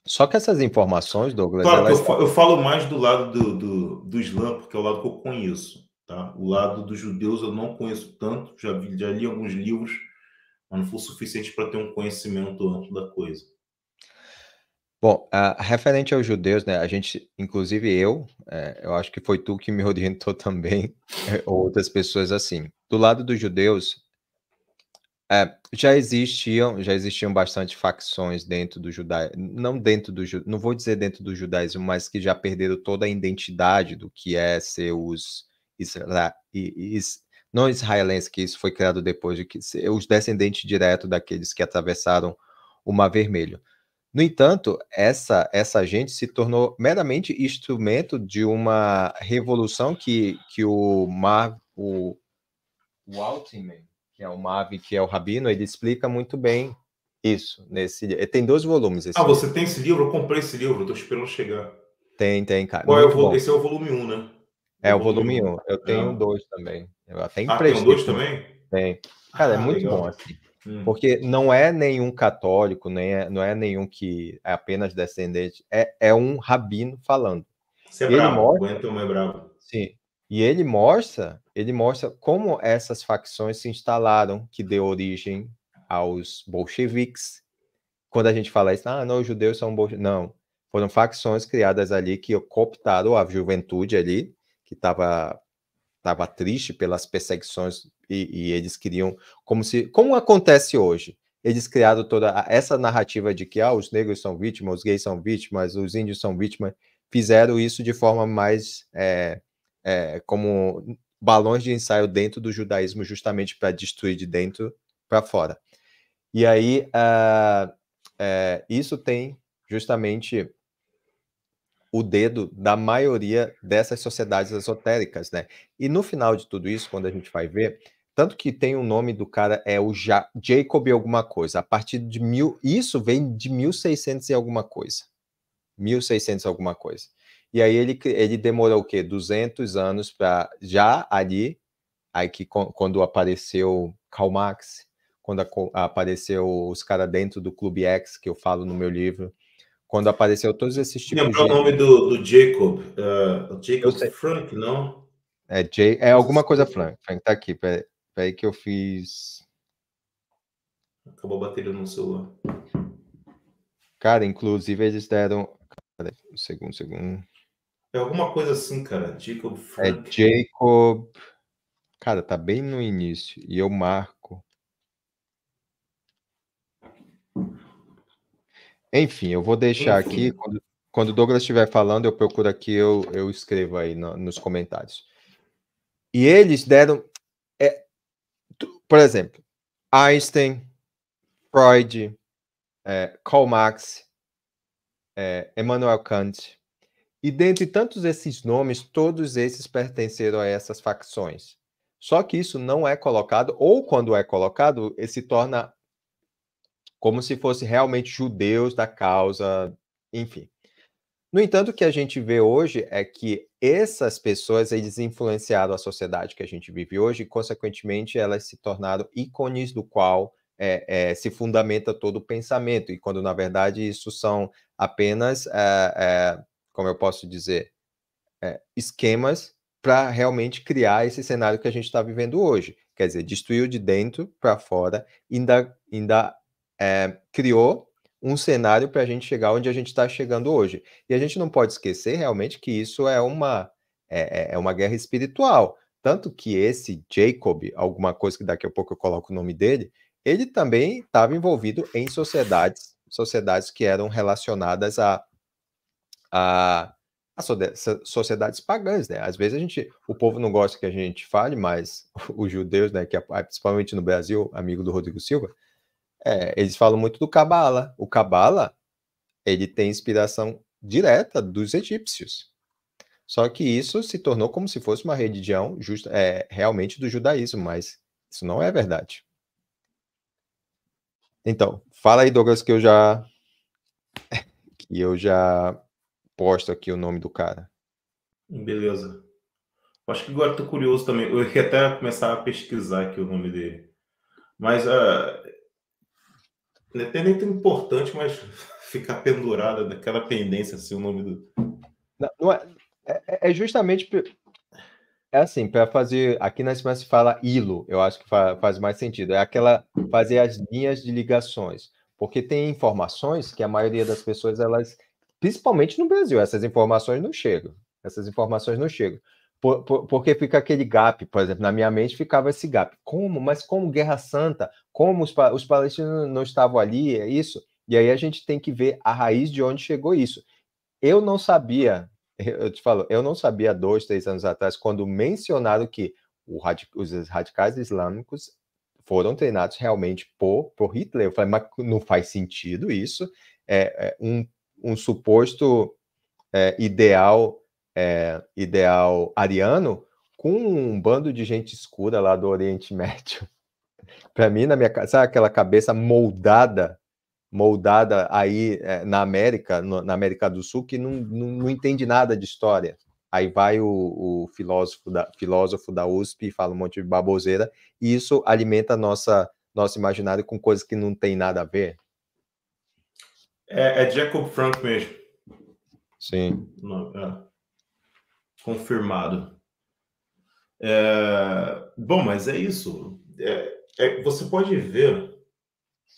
Só que essas informações, Douglas... Claro que eu falo mais do lado do Islã, porque é o lado que eu conheço, tá? O lado dos judeus eu não conheço tanto, já li alguns livros, mas não foi o suficiente para ter um conhecimento amplo da coisa. Bom, referente aos judeus, né, a gente, inclusive eu acho que foi tu que me orientou também, outras pessoas assim. Do lado dos judeus, já existiam bastante facções dentro do judaísmo, não vou dizer dentro do judaísmo, mas que já perderam toda a identidade do que é ser os não israelenses, que isso foi criado depois de que os descendentes diretos daqueles que atravessaram o Mar Vermelho. No entanto, essa gente se tornou meramente instrumento de uma revolução que o Altman, que é o Mavi, que é o Rabino, ele explica muito bem isso. Tem 2 volumes esse livro. Você tem esse livro? Eu comprei esse livro, estou esperando chegar. Tem, cara. Esse é o volume 1, né? É o volume 1. Eu tenho 2 também. Eu até emprestei. Tem 2 também? Tem. Cara, é muito legal. Bom, assim. Porque não é nenhum católico, não é nenhum que é apenas descendente, é um rabino falando. Você é bravo, o Anton é bravo. Sim. E ele mostra como essas facções se instalaram, que deu origem aos bolcheviques. Quando a gente fala isso, não, os judeus são bolcheviques. Não, foram facções criadas ali que cooptaram a juventude ali, que estava triste pelas perseguições e eles queriam, como acontece hoje, eles criaram toda essa narrativa de que os negros são vítimas, os gays são vítimas, os índios são vítimas, fizeram isso de forma mais como balões de ensaio dentro do judaísmo, justamente para destruir de dentro para fora. E aí isso tem justamente o dedo da maioria dessas sociedades esotéricas, né? E no final de tudo isso, quando a gente vai ver, tanto que tem o nome do cara, é o Jacob alguma coisa, a partir de isso vem de 1600 e alguma coisa. 1600 alguma coisa. E aí ele demorou o quê? 200 anos para já ali, aí que quando apareceu Karl Marx, quando apareceu os caras dentro do Clube X, que eu falo no meu livro, quando apareceu todos esses tipos Lembrar o de... nome do Jacob. Eu Jacob sei. Frank, não? É Não sei alguma se coisa Frank. Frank tá aqui. Peraí que eu fiz... acabou a bateria no celular. Cara, inclusive eles deram... Peraí, um segundo. É alguma coisa assim, cara. Jacob É Frank. Jacob... Cara, tá bem no início. E eu marco. Enfim, eu vou deixar aqui. Enfim. Quando o Douglas estiver falando, eu procuro aqui, eu escrevo aí nos comentários. E eles deram... por exemplo, Einstein, Freud, Karl Marx, Immanuel Kant. E dentre tantos esses nomes, todos esses pertenceram a essas facções. Só que isso não é colocado, ou quando é colocado, ele se torna como se fosse realmente judeus da causa, enfim. No entanto, o que a gente vê hoje é que essas pessoas, eles influenciaram a sociedade que a gente vive hoje e, consequentemente, elas se tornaram ícones do qual se fundamenta todo o pensamento, e quando, na verdade, isso são apenas, como eu posso dizer, esquemas para realmente criar esse cenário que a gente está vivendo hoje. Quer dizer, destruiu de dentro para fora, ainda criou um cenário para a gente chegar onde a gente está chegando hoje. E a gente não pode esquecer realmente que isso é uma guerra espiritual. Tanto que esse Jacob, alguma coisa que daqui a pouco eu coloco o nome dele, ele também estava envolvido em sociedades que eram relacionadas a sociedades pagãs, né? Às vezes o povo não gosta que a gente fale, mas os judeus, né, que principalmente no Brasil, amigo do Rodrigo Silva, eles falam muito do Cabala. O Cabala, ele tem inspiração direta dos egípcios. Só que isso se tornou como se fosse uma religião realmente do judaísmo, mas isso não é verdade. Então, fala aí, Douglas, que eu já posto aqui o nome do cara. Beleza. Acho que agora estou curioso também. Eu ia até começar a pesquisar aqui o nome dele. Mas não é nem tão importante, mas ficar pendurada daquela pendência assim, o nome do. Não é justamente assim, para fazer. Aqui na Espanha se fala hilo, eu acho que faz mais sentido. É aquela fazer as linhas de ligações. Porque tem informações que a maioria das pessoas, principalmente no Brasil, essas informações não chegam. Essas informações não chegam. Porque fica aquele gap, por exemplo, na minha mente ficava esse gap. Mas como Guerra Santa? Como os palestinos não estavam ali? É isso? E aí a gente tem que ver a raiz de onde chegou isso. Eu não sabia, eu te falo, eu não sabia 2, 3 anos atrás, quando mencionaram que os radicais islâmicos foram treinados realmente por Hitler. Eu falei, mas não faz sentido isso. Um suposto ideal ariano com um bando de gente escura lá do Oriente Médio. Para mim, na minha sabe aquela cabeça moldada aí na América, na América do Sul, que não entende nada de história. Aí vai o filósofo da USP e fala um monte de baboseira, e isso alimenta nosso imaginário com coisas que não tem nada a ver. É Jacob Frank mesmo. Sim. Confirmado. Bom, mas é isso. Você pode ver.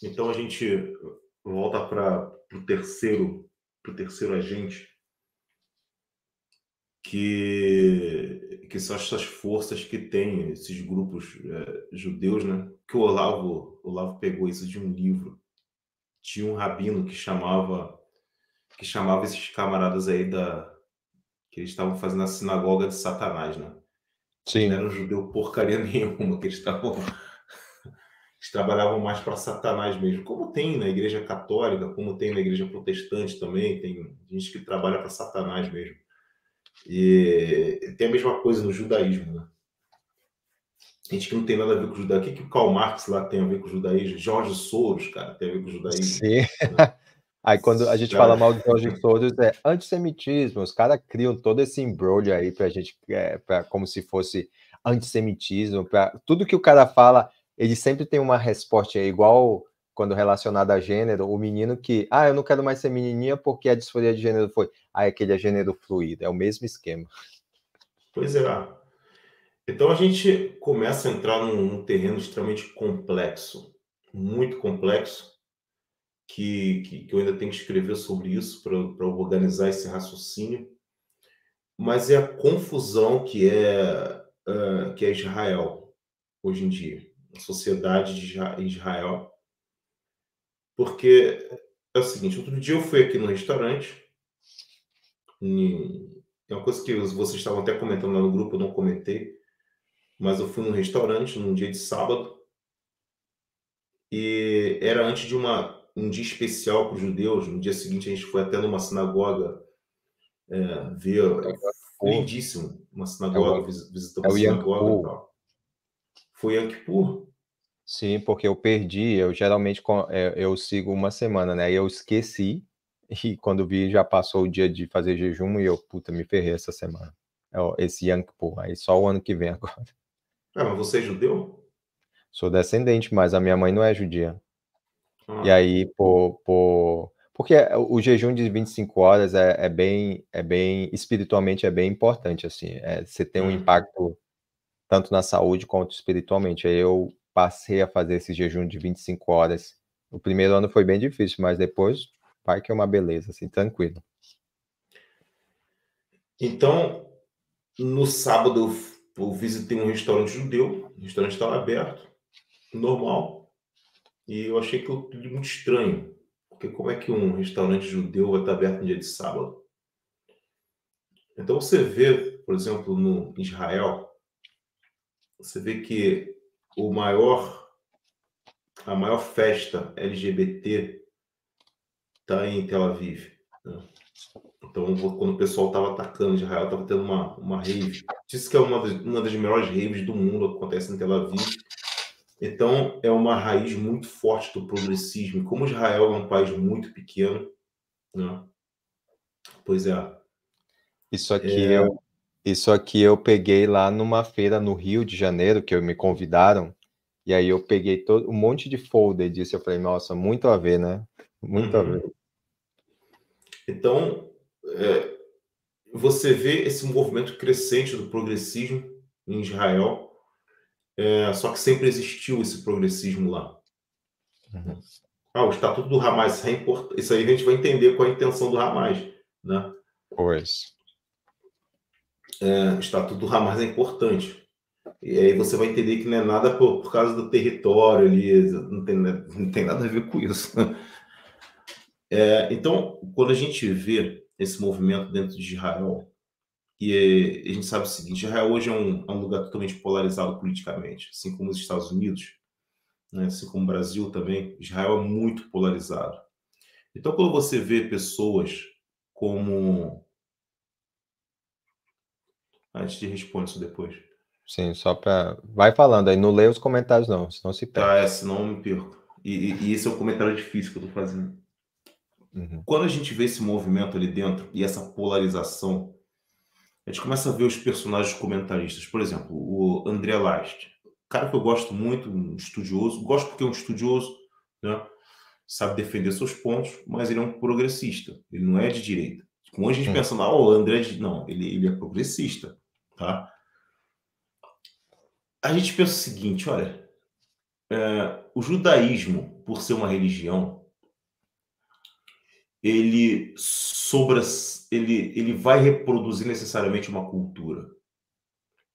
Então a gente volta para o terceiro agente, que são essas forças que tem esses grupos judeus, né? Que o Olavo pegou isso de um livro de um rabino que chamava esses camaradas aí que eles estavam fazendo a sinagoga de Satanás, né? Eles não Sim. eram judeu porcaria nenhuma, que eles trabalhavam mais para Satanás mesmo, como tem na igreja católica, como tem na igreja protestante também, tem gente que trabalha para Satanás mesmo. E tem a mesma coisa no judaísmo, né? Gente que não tem nada a ver com o judaísmo. O que o Karl Marx lá tem a ver com o judaísmo? Jorge Soros, cara, tem a ver com o judaísmo. Sim. Né? Aí quando a gente fala Cara, mal de Jorge Soros, é antissemitismo. Os caras criam todo esse embrolho aí pra gente, como se fosse antissemitismo. Tudo que o cara fala, ele sempre tem uma resposta aí, igual quando relacionado a gênero, o menino que, eu não quero mais ser menininha porque a disforia de gênero foi, aquele é gênero fluido. É o mesmo esquema. pois é. Então a gente começa a entrar num terreno extremamente complexo, muito complexo, que eu ainda tenho que escrever sobre isso para organizar esse raciocínio, mas é a confusão que é Israel hoje em dia, a sociedade de Israel, porque é o seguinte, outro dia eu fui aqui no restaurante, é uma coisa que vocês estavam até comentando lá no grupo, eu não comentei, mas eu fui num restaurante num dia de sábado, e era antes de um dia especial para os judeus. No dia seguinte, a gente foi até numa sinagoga ver. Pô, Lindíssimo, uma é o, sinagoga, é visitamos o a Yom sinagoga e Kippur. tal. Foi Yom Kippur. Sim, porque eu perdi, eu geralmente eu sigo uma semana, né? E eu esqueci, e quando vi já passou o dia de fazer jejum e eu, puta, me ferrei essa semana. Esse Yom Kippur, aí só o ano que vem agora. Ah, mas você é judeu? Sou descendente, mas a minha mãe não é judia. E Ah, aí, porque o jejum de 25 horas espiritualmente é bem importante, assim, você tem um hum. impacto tanto na saúde quanto espiritualmente. Aí eu passei a fazer esse jejum de 25 horas. O primeiro ano foi bem difícil, mas depois vai que é uma beleza, assim, tranquilo. Então, no sábado, eu visitei um restaurante judeu. O restaurante estava aberto, normal. E eu achei aquilo tudo muito estranho. Porque como é que um restaurante judeu vai estar aberto no dia de sábado? Então você vê, por exemplo, no Israel, você vê que o maior, a maior festa LGBT está em Tel Aviv, né? Então, quando o pessoal estava atacando Israel, estava tendo uma rave. Diz que é uma das melhores raves do mundo, acontece em Tel Aviv. Então, é uma raiz muito forte do progressismo. E como Israel é um país muito pequeno, né? Pois é. Isso aqui eu, isso aqui eu peguei lá numa feira no Rio de Janeiro, que me convidaram, e aí eu peguei todo um monte de folder disso, eu falei, nossa, muito a ver, né? Muito a ver. Uhum. Então, você vê esse movimento crescente do progressismo em Israel, só que sempre existiu esse progressismo lá. Uhum. O Estatuto do Hamas, isso aí a gente vai entender qual é a intenção do Hamas, né? Pois. O Estatuto do Hamas é importante. E aí você vai entender que não é nada por causa do território ali, não tem nada a ver com isso. Então, quando a gente vê esse movimento dentro de Israel, e a gente sabe o seguinte, Israel hoje é um lugar totalmente polarizado politicamente, assim como os Estados Unidos, né, assim como o Brasil também, Israel é muito polarizado. Então, quando você vê pessoas como... A gente responde isso depois. Sim, só para. Vai falando aí, não lê os comentários, não, senão se Tá, perde. senão eu me perco. E esse é um comentário difícil que eu tô fazendo. Uhum. Quando a gente vê esse movimento ali dentro e essa polarização, a gente começa a ver os personagens comentaristas. Por exemplo, o André Last. Cara que eu gosto muito, um estudioso. Gosto porque é um estudioso, né? Sabe defender seus pontos, mas ele é um progressista. Ele não é de direita. Com a gente Uhum. pensando, o André Não, ele é progressista, tá? A gente pensa o seguinte, olha, o judaísmo, por ser uma religião, ele ele vai reproduzir necessariamente uma cultura.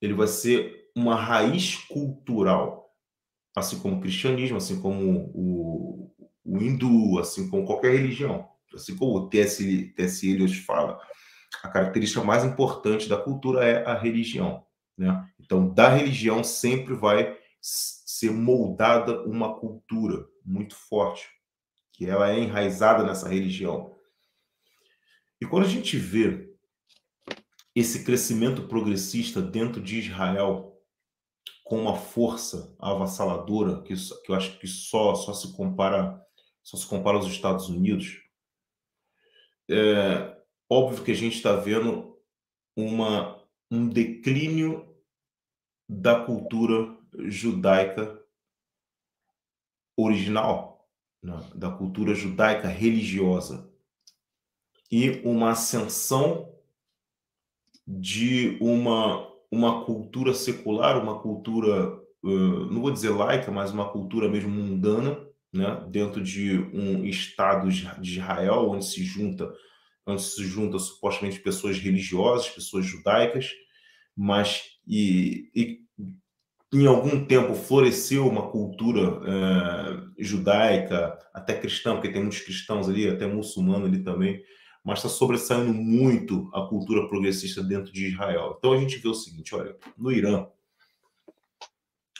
Ele vai ser uma raiz cultural, assim como o cristianismo, assim como o hindu, assim como qualquer religião. Assim como o T.S. Eliot fala, a característica mais importante da cultura é a religião, né? Então, da religião sempre vai ser moldada uma cultura muito forte, que ela é enraizada nessa religião. E quando a gente vê esse crescimento progressista dentro de Israel com uma força avassaladora que eu acho que só se compara aos Estados Unidos, óbvio que a gente está vendo um declínio da cultura judaica original, né? Da cultura judaica religiosa, e uma ascensão de uma cultura secular, uma cultura, não vou dizer laica, mas uma cultura mesmo mundana, né? Dentro de um Estado de Israel, onde se junta supostamente pessoas religiosas, pessoas judaicas, mas em algum tempo floresceu uma cultura judaica, até cristã, porque tem muitos cristãos ali, até muçulmano ali também, mas está sobressaindo muito a cultura progressista dentro de Israel. Então a gente vê o seguinte, olha, no Irã,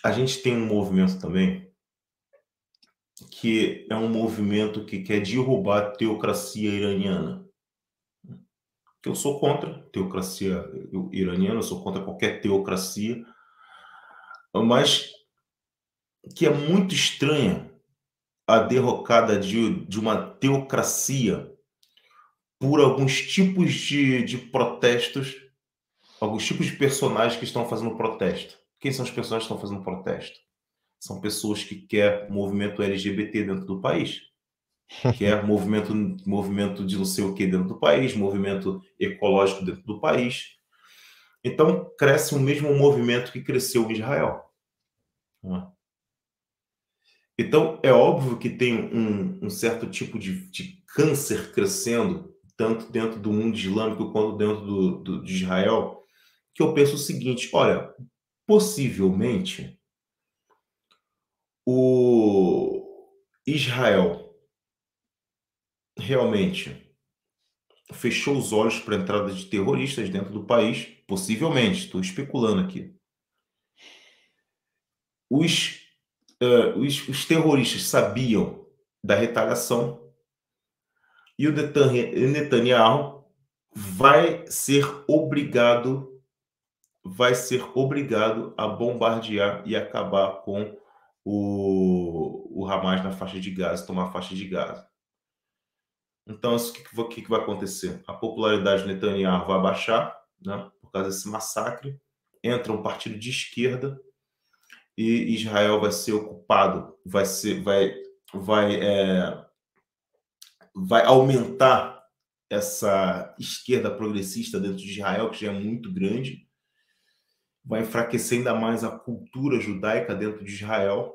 a gente tem um movimento também que é um movimento que quer derrubar a teocracia iraniana. Eu sou contra a teocracia iraniana, eu sou contra qualquer teocracia, mas que é muito estranha a derrocada de uma teocracia por alguns tipos de protestos, alguns tipos de personagens que estão fazendo protesto. Quem são os personagens que estão fazendo protesto? São pessoas que querem movimento LGBT dentro do país, quer movimento de não sei o que dentro do país, movimento ecológico dentro do país. Então, cresce o mesmo movimento que cresceu em Israel. Então, é óbvio que tem um certo tipo de câncer crescendo, tanto dentro do mundo islâmico quanto dentro de Israel, que eu penso o seguinte, olha, possivelmente o Israel realmente fechou os olhos para a entrada de terroristas dentro do país, possivelmente, estou especulando aqui. Os terroristas sabiam da retaliação e o Netanyahu vai ser obrigado a bombardear e acabar com o Hamas na faixa de Gaza, tomar a faixa de Gaza. Então, o que vai acontecer? A popularidade do Netanyahu vai baixar, né, por causa desse massacre. Entra um partido de esquerda e Israel vai ser ocupado, vai aumentar essa esquerda progressista dentro de Israel, que já é muito grande, vai enfraquecer ainda mais a cultura judaica dentro de Israel.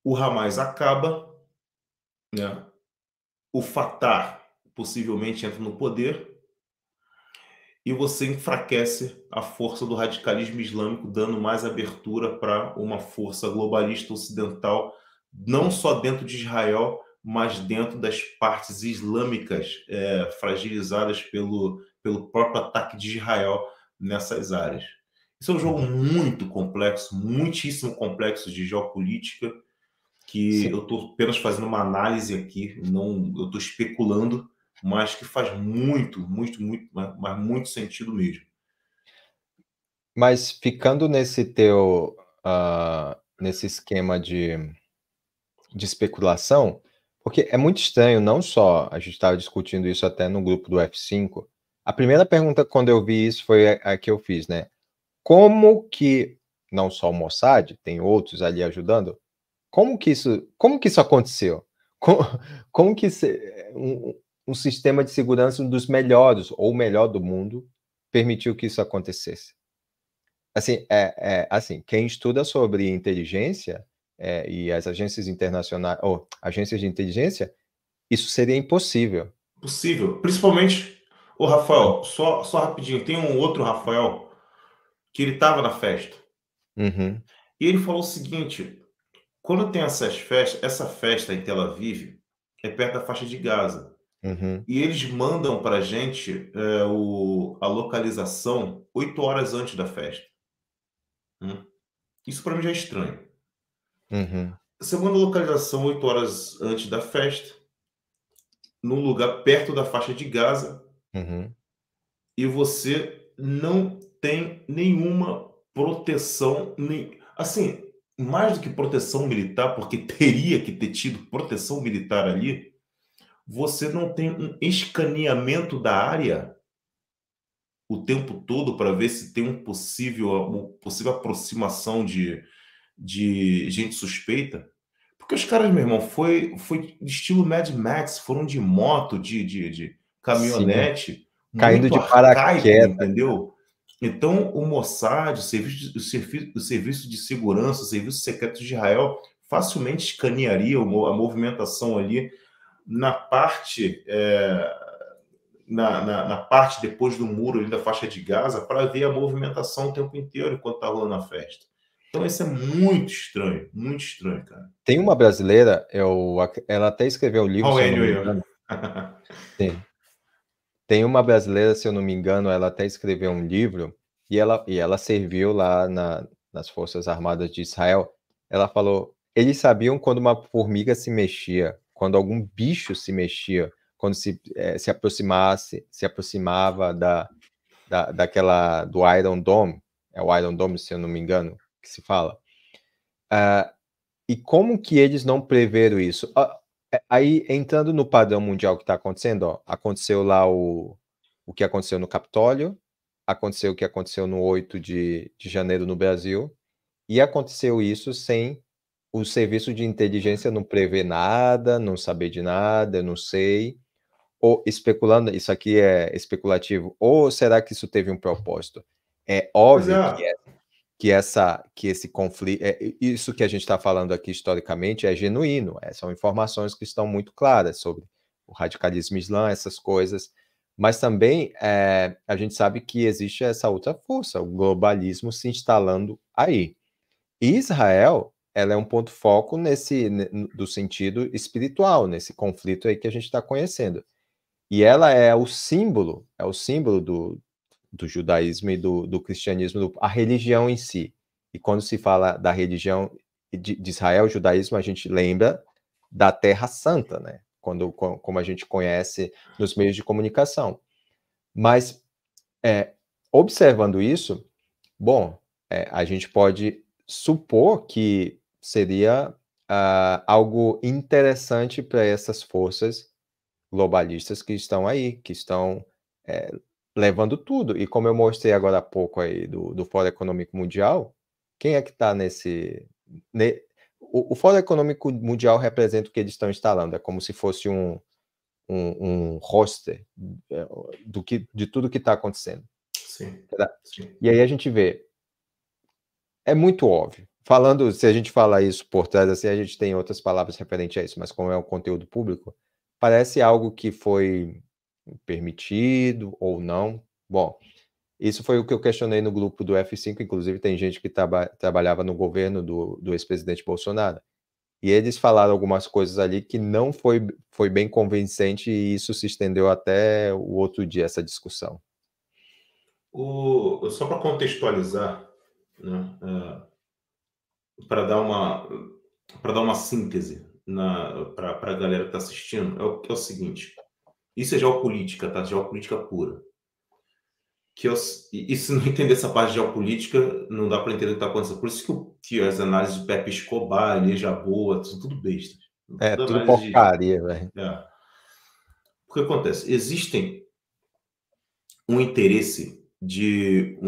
O Hamas acaba, né? O Fatah possivelmente entra no poder e você enfraquece a força do radicalismo islâmico, dando mais abertura para uma força globalista ocidental, não só dentro de Israel, mas dentro das partes islâmicas fragilizadas pelo próprio ataque de Israel nessas áreas. Isso é um jogo muito complexo, muitíssimo complexo de geopolítica, que eu estou apenas fazendo uma análise aqui, não, eu estou especulando, mas que faz muito sentido mesmo. Mas ficando nesse nesse esquema de especulação, porque é muito estranho, não só, a gente estava discutindo isso até no grupo do F5, a primeira pergunta quando eu vi isso foi a que eu fiz, né? Como que, não só o Mossad, tem outros ali ajudando, como que isso aconteceu? Como que um sistema de segurança, um dos melhores, ou o melhor do mundo, permitiu que isso acontecesse? Assim, assim, quem estuda sobre inteligência e as agências internacionais, ou agências de inteligência, isso seria impossível. Possível, principalmente o Rafael, só rapidinho, tem um outro Rafael que ele estava na festa. Uhum. E ele falou o seguinte, quando tem essa festa em Tel Aviv, é perto da faixa de Gaza. Uhum. E eles mandam para a gente a localização 8 horas antes da festa. Isso para mim já é estranho. Uhum. Você manda a localização 8 horas antes da festa, num lugar perto da faixa de Gaza, Uhum. e você não tem nenhuma proteção, assim, mais do que proteção militar, porque teria que ter tido proteção militar ali, você não tem um escaneamento da área o tempo todo para ver se tem uma possível aproximação de gente suspeita? Porque os caras, meu irmão, foi estilo Mad Max, foram de moto, de Sim, caminhonete, caindo muito de arcaico, paraquedas. entendeu? Então, o Mossad, o serviço de segurança, o serviço secreto de Israel, facilmente escanearia a movimentação ali na parte na parte depois do muro ali da faixa de Gaza para ver a movimentação o tempo inteiro enquanto está rolando a festa. Então isso é muito estranho, cara. Tem uma brasileira, ela até escreveu um livro, se eu não me Anyway, engano. Sim. Tem uma brasileira, se eu não me engano, ela até escreveu um livro e ela serviu lá nas Forças Armadas de Israel. Ela falou, eles sabiam quando uma formiga se mexia, quando algum bicho se mexia, quando se aproximava daquela do Iron Dome, é o Iron Dome, se eu não me engano, que se fala. E como que eles não preveram isso? Aí, entrando no padrão mundial que está acontecendo, aconteceu lá o que aconteceu no Capitólio, aconteceu o que aconteceu no 8 de janeiro no Brasil, e aconteceu isso sem o serviço de inteligência não prever nada, não saber de nada, eu não sei, ou especulando, isso aqui é especulativo, ou será que isso teve um propósito? É Pois óbvio é. que esse conflito, isso que a gente está falando aqui historicamente é genuíno, são informações que estão muito claras sobre o radicalismo islã, essas coisas, mas também a gente sabe que existe essa outra força, o globalismo se instalando aí. E Israel, ela é um ponto foco do sentido espiritual, nesse conflito aí que a gente está conhecendo. E ela é o símbolo do judaísmo e do cristianismo, a religião em si. E quando se fala da religião de Israel, o judaísmo, a gente lembra da Terra Santa, né? Como a gente conhece nos meios de comunicação. Mas, observando isso, bom, a gente pode supor que seria algo interessante para essas forças globalistas que estão aí, que estão levando tudo. E como eu mostrei agora há pouco aí do Fórum Econômico Mundial, quem é que está o Fórum Econômico Mundial representa o que eles estão instalando, é como se fosse um roster de tudo que está acontecendo. Sim, sim. E aí a gente vê, é muito óbvio. Se a gente falar isso por trás, assim, a gente tem outras palavras referentes a isso, mas como é um conteúdo público, parece algo que foi permitido ou não. Bom, isso foi o que eu questionei no grupo do F5, inclusive tem gente que trabalhava no governo do ex-presidente Bolsonaro. E eles falaram algumas coisas ali que não foi bem convincente e isso se estendeu até o outro dia, essa discussão. Só para contextualizar, né, para dar uma síntese para a galera que está assistindo, é o seguinte: isso é geopolítica, tá? Geopolítica pura. E se não entender essa parte de geopolítica, não dá para entender o que está acontecendo. Por isso que as análises de Pepe Escobar, Leja Boa, são tudo bestas. Tudo Tudo análise porcaria, velho. O que acontece? Existem um interesse de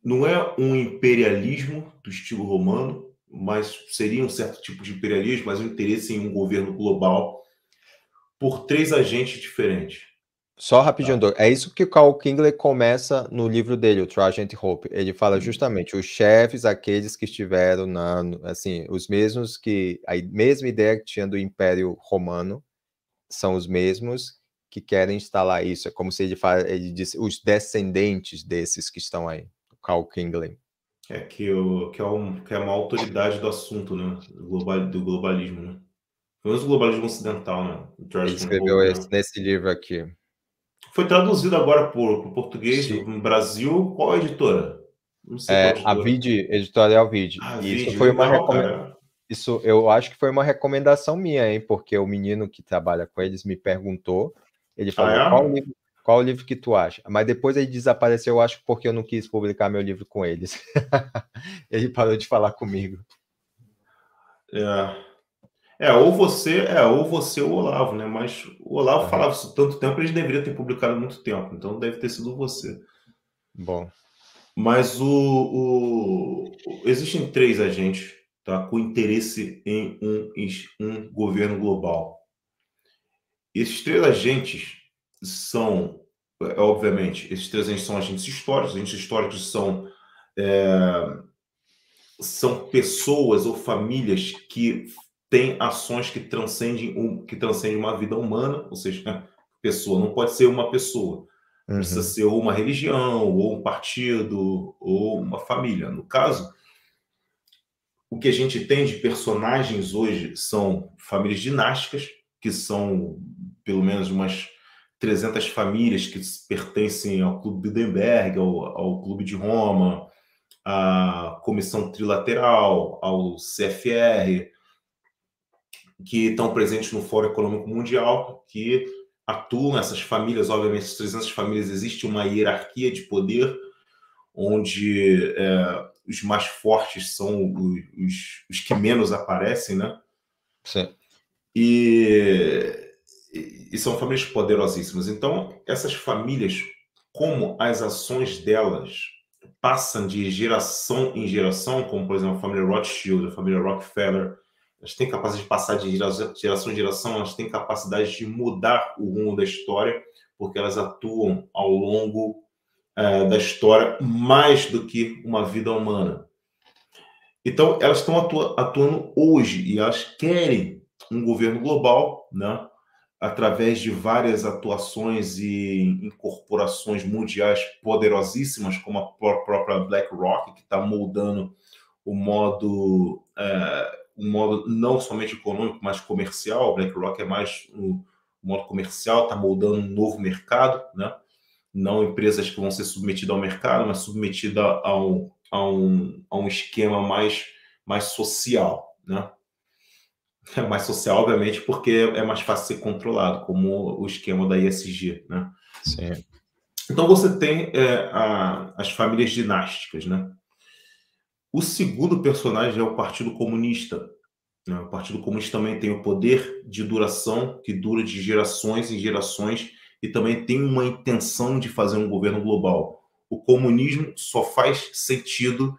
não é um imperialismo do estilo romano, mas seria um certo tipo de imperialismo, mas um interesse em um governo global por três agentes diferentes. Só rapidinho, Doug. É isso que o Carl Kingsley começa no livro dele, o Tragent Hope. Ele fala justamente os chefes, aqueles que estiveram assim, os mesmos a mesma ideia que tinha do Império Romano, são os mesmos que querem instalar isso. É como se ele disse, os descendentes desses que estão aí, o Carl Kingsley. Que é uma autoridade do assunto, né? Do globalismo, né? Pelo menos o globalismo ocidental, né? Ele escreveu Hope, né? nesse livro aqui. Foi traduzido agora para o português Sim. no Brasil. Qual editora? Não sei qual A editora. Vide, Editorial Vide. Isso Vide, foi uma legal, cara. Isso eu acho que foi uma recomendação minha, hein? Porque o menino que trabalha com eles me perguntou, ele falou, qual o livro que tu acha? Mas depois ele desapareceu, eu acho, porque eu não quis publicar meu livro com eles. Ele parou de falar comigo. ou você ou o Olavo, né? Mas o Olavo Correto. falava isso tanto tempo, ele deveria ter publicado há muito tempo, então deve ter sido você. Bom. Mas existem três agentes, tá, com interesse em um governo global. Esses três agentes são, obviamente, esses três agentes são agentes históricos. Agentes históricos são pessoas ou famílias que têm ações que transcendem uma vida humana, ou seja, pessoa não pode ser uma pessoa. Precisa ser ou uma religião, ou um partido, ou uma família. No caso, o que a gente tem de personagens hoje são famílias dinásticas, que são pelo menos umas 300 famílias que pertencem ao Clube Bilderberg, ao Clube de Roma, à Comissão Trilateral, ao CFR, que estão presentes no Fórum Econômico Mundial, que atuam essas famílias. Obviamente, essas 300 famílias, existe uma hierarquia de poder, onde os mais fortes são os que menos aparecem, né? Sim. E são famílias poderosíssimas. Então, essas famílias, como as ações delas passam de geração em geração, como, por exemplo, a família Rothschild, a família Rockefeller, elas têm capacidade de passar de geração em geração, elas têm capacidade de mudar o rumo da história, porque elas atuam ao longo da história mais do que uma vida humana. Então, elas estão atuando hoje e elas querem um governo global, né, através de várias atuações e incorporações mundiais poderosíssimas, como a própria BlackRock, que está moldando o modo não somente econômico, mas comercial. A BlackRock é mais o modo comercial, está moldando um novo mercado, né? Não empresas que vão ser submetidas ao mercado, mas submetidas a um esquema mais social, né? É mais social, obviamente, porque é mais fácil ser controlado, como o esquema da ISG, né? Sim. Então você tem as famílias dinásticas, né? O segundo personagem é o Partido Comunista, né? O Partido Comunista também tem o poder de duração, que dura de gerações em gerações, e também tem uma intenção de fazer um governo global. O comunismo só faz sentido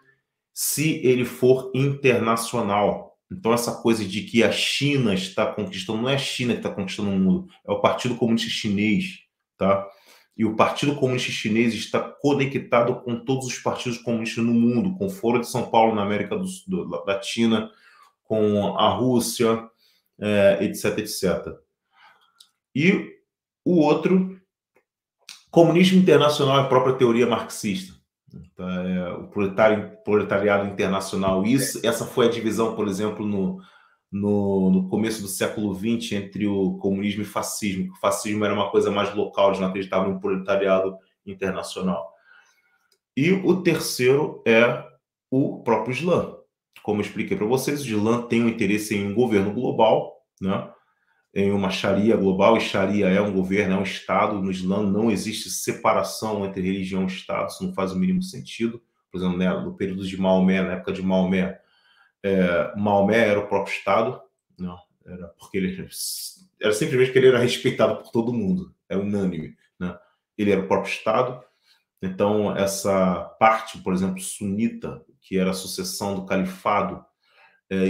se ele for internacional. Então, essa coisa de que a China está conquistando, não é a China que está conquistando o mundo, é o Partido Comunista Chinês, tá? E o Partido Comunista Chinês está conectado com todos os partidos comunistas no mundo, com o Foro de São Paulo na América Latina, com a Rússia, etc, etc. E o outro, comunismo internacional, é a própria teoria marxista. O proletariado internacional. Essa foi a divisão, por exemplo, no começo do século XX, entre o comunismo e o fascismo. O fascismo era uma coisa mais local, eles não acreditavam no proletariado internacional. E o terceiro é o próprio Islã. Como eu expliquei para vocês, o Islã tem um interesse em um governo global, né? Em uma Sharia global, e Sharia é um governo, é um Estado. No Islã não existe separação entre religião e Estado, isso não faz o mínimo sentido. Por exemplo, né, no período de Maomé, na época de Maomé, Maomé era o próprio Estado, não, era porque ele era simplesmente porque ele era respeitado por todo mundo, é unânime, né? Ele era o próprio Estado. Então, essa parte, por exemplo, sunita, que era a sucessão do califado,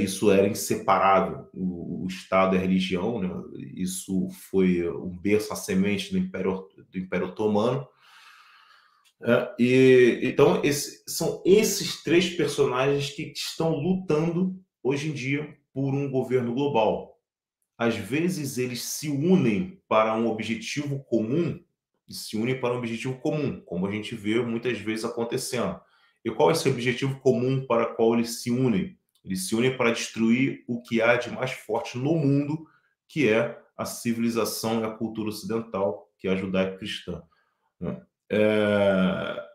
isso era inseparável. O Estado e a religião, né? Isso foi um berço, a semente do Império Otomano. Então, são esses três personagens que estão lutando hoje em dia por um governo global. Às vezes, eles se unem para um objetivo comum, como a gente vê muitas vezes acontecendo. E qual é esse objetivo comum para o qual eles se unem? Eles se unem para destruir o que há de mais forte no mundo, que é a civilização e a cultura ocidental, que é a judaico-cristã.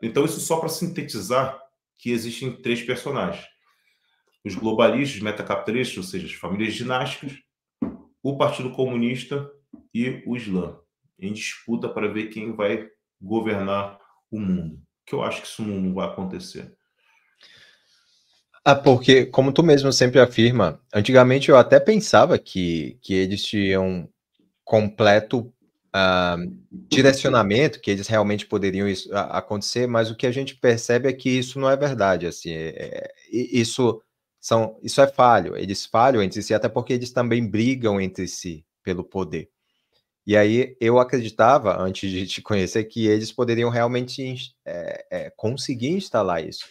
Então, isso só para sintetizar que existem três personagens. Os globalistas, metacapitalistas, ou seja, as famílias dinásticas, o Partido Comunista e o Islã, em disputa para ver quem vai governar o mundo. Que eu acho que isso não vai acontecer. Porque, como tu mesmo sempre afirma, antigamente eu até pensava que eles tinham completo ah, direcionamento, que eles realmente poderiam acontecer, mas o que a gente percebe é que isso não é verdade, assim, isso é falho, eles falham entre si, até porque eles também brigam entre si pelo poder. E aí eu acreditava, antes de te conhecer, que eles poderiam realmente conseguir instalar isso.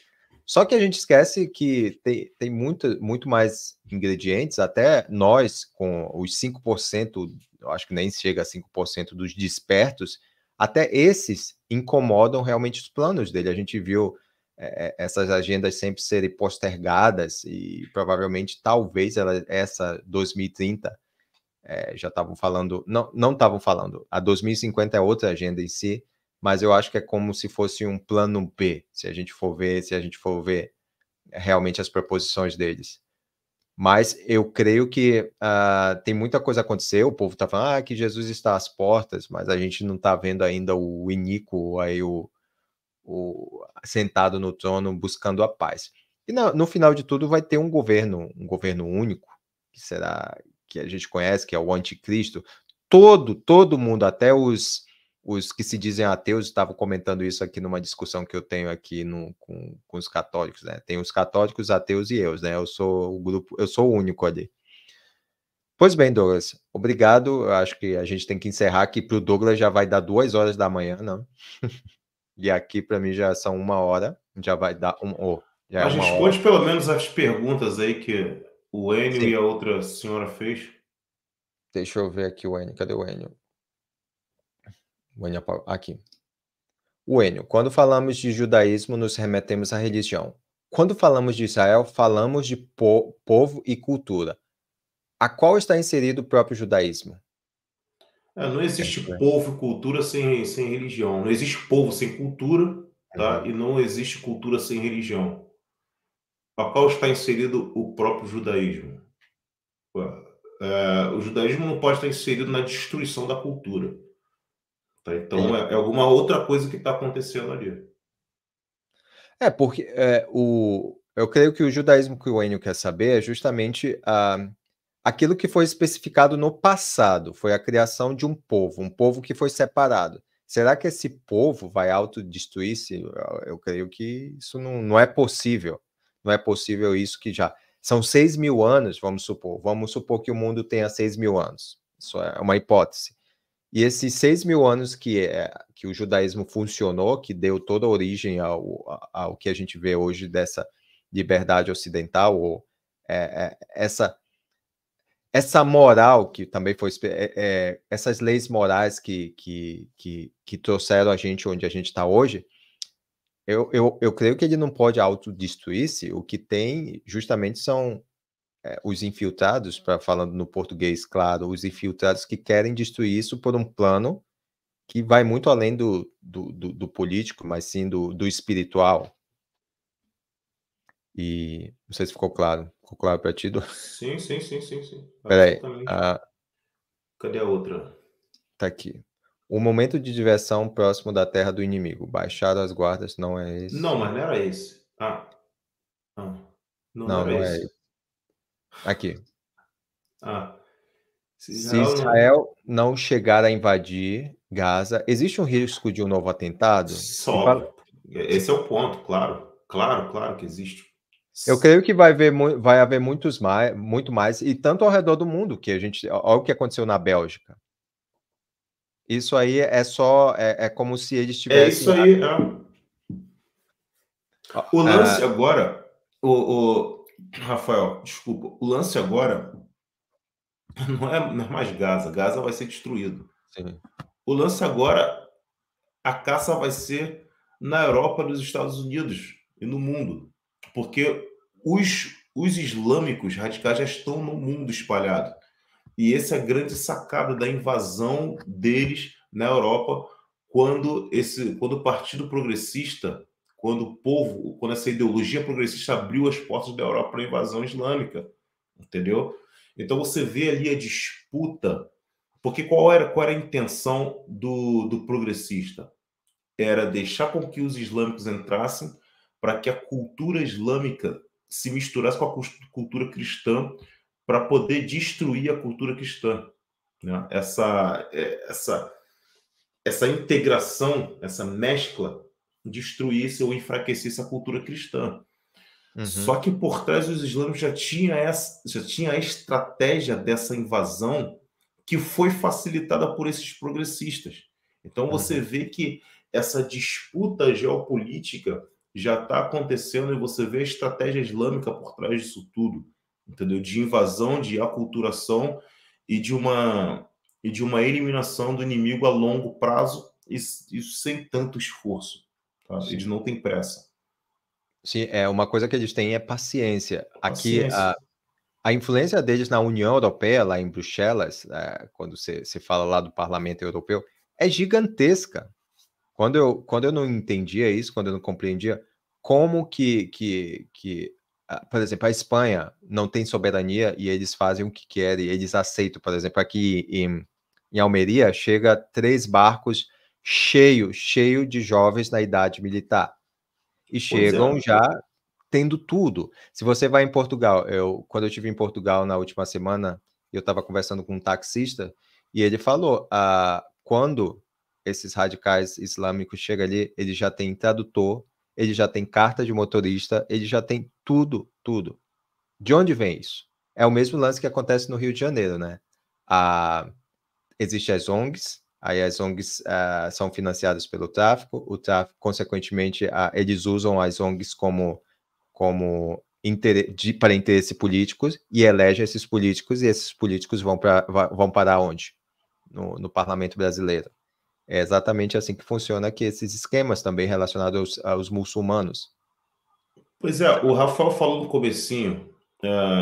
Só que a gente esquece que tem muito mais ingredientes, até nós, com os 5%, eu acho que nem chega a 5% dos despertos, até esses incomodam realmente os planos dele. A gente viu essas agendas sempre serem postergadas e provavelmente, talvez, essa 2030 já estavam falando, não estavam falando, a 2050 é outra agenda em si, mas eu acho que é como se fosse um plano B, se a gente for ver realmente as proposições deles. Mas eu creio que tem muita coisa a acontecer, o povo está falando que Jesus está às portas, mas a gente não está vendo ainda o iníquo, aí sentado no trono buscando a paz. E no final de tudo vai ter um governo único, que será que a gente conhece, que é o anticristo. Todo mundo, até os que se dizem ateus, estavam comentando isso aqui numa discussão que eu tenho aqui com os católicos, né? Tem os católicos, ateus e eu, né? Eu sou o grupo, eu sou o único ali. Pois bem, Douglas, obrigado. Eu acho que a gente tem que encerrar aqui para o Douglas, já vai dar 2 horas da manhã, não? E aqui para mim já são 1 hora, já vai dar já é Mas 1 hora. responde pelo menos as perguntas aí que o Enio Sim, e a outra senhora fez. deixa eu ver aqui o Enio, cadê o Enio? O Enio aqui. O Enio, quando falamos de judaísmo, nos remetemos à religião. Quando falamos de Israel, falamos de povo e cultura. A qual está inserido o próprio judaísmo? Não Quero existe saber. povo e cultura sem religião. Não existe povo sem cultura, tá? Uhum. E não existe cultura sem religião. A qual está inserido o próprio judaísmo? O judaísmo não pode estar inserido na destruição da cultura. Tá? Então, E- é alguma outra coisa que está acontecendo ali. porque eu creio que o judaísmo que o Enio quer saber é justamente aquilo que foi especificado no passado, foi a criação de um povo que foi separado. Será que esse povo vai autodestruir-se? Eu creio que isso não é possível. Não é possível isso que já. São 6.000 anos, vamos supor. Vamos supor que o mundo tenha 6.000 anos. Isso é uma hipótese. E esses 6.000 anos que o judaísmo funcionou, que deu toda a origem ao que a gente vê hoje dessa liberdade ocidental, ou essa moral que também foi essas leis morais que trouxeram a gente onde a gente está hoje, eu creio que ele não pode autodestruir-se. O que tem justamente são os infiltrados, falando no português, claro, os infiltrados que querem destruir isso por um plano que vai muito além do político, mas sim do espiritual. E não sei se ficou claro. Ficou claro para ti? Sim, sim, sim, sim, sim. Espera aí. Absolutamente. Cadê a outra? Tá aqui. O momento de diversão próximo da terra do inimigo. Baixar as guardas não é Não, esse. mas não era esse. Não Não, era não é esse. esse. Aqui. Ah, se Se Israel não. Israel não chegar a invadir Gaza, existe um risco de um novo atentado? Se Só. fala- Esse é o ponto, claro. Claro, claro que existe. Eu creio que vai haver muito mais, e tanto ao redor do mundo, que a gente. Olha o que aconteceu na Bélgica. Isso aí é como se eles É tivessem. isso aí. O ah, lance agora, o Rafael, desculpa, o lance agora não é mais Gaza. Gaza vai ser destruído. sim. O lance agora, a caça vai ser na Europa, nos Estados Unidos e no mundo. Porque os islâmicos radicais já estão no mundo espalhado. E essa é a grande sacada da invasão deles na Europa, quando o Partido Progressista, quando o povo, quando essa ideologia progressista abriu as portas da Europa para a invasão islâmica, entendeu? Então você vê ali a disputa, porque qual era a intenção do progressista? Era deixar com que os islâmicos entrassem para que a cultura islâmica se misturasse com a cultura cristã para poder destruir a cultura cristã, né? Essa integração, essa mescla, destruísse ou enfraquecesse a cultura cristã. Só que por trás dos islâmicos já tinha a estratégia dessa invasão que foi facilitada por esses progressistas. Então você vê que essa disputa geopolítica já está acontecendo e você vê a estratégia islâmica por trás disso tudo, entendeu? De invasão, de aculturação e de uma eliminação do inimigo a longo prazo, isso sem tanto esforço. Tá? Eles não têm pressa. Sim, uma coisa que eles têm é paciência. Aqui, Paciência. a influência deles na União Europeia, lá em Bruxelas, quando você fala lá do Parlamento Europeu, é gigantesca. Quando eu não entendia isso, quando eu não compreendia como que por exemplo, a Espanha não tem soberania e eles fazem o que querem, eles aceitam, por exemplo, aqui em Almeria, chega 3 barcos cheio de jovens na idade militar. E chegam já tendo tudo. Se você vai em Portugal, quando eu estive em Portugal na última semana, eu estava conversando com um taxista e ele falou, quando esses radicais islâmicos chegam ali, ele já tem tradutor, ele já tem carta de motorista, ele já tem tudo. De onde vem isso? É o mesmo lance que acontece no Rio de Janeiro, né? Existem as ONGs, aí as ONGs são financiadas pelo tráfico, o tráfico, consequentemente, eles usam as ONGs para interesse políticos e elegem esses políticos, e esses políticos vão parar onde? No Parlamento brasileiro. É exatamente assim que funciona aqui esses esquemas também relacionados aos muçulmanos. Pois é, o Rafael falou no comecinho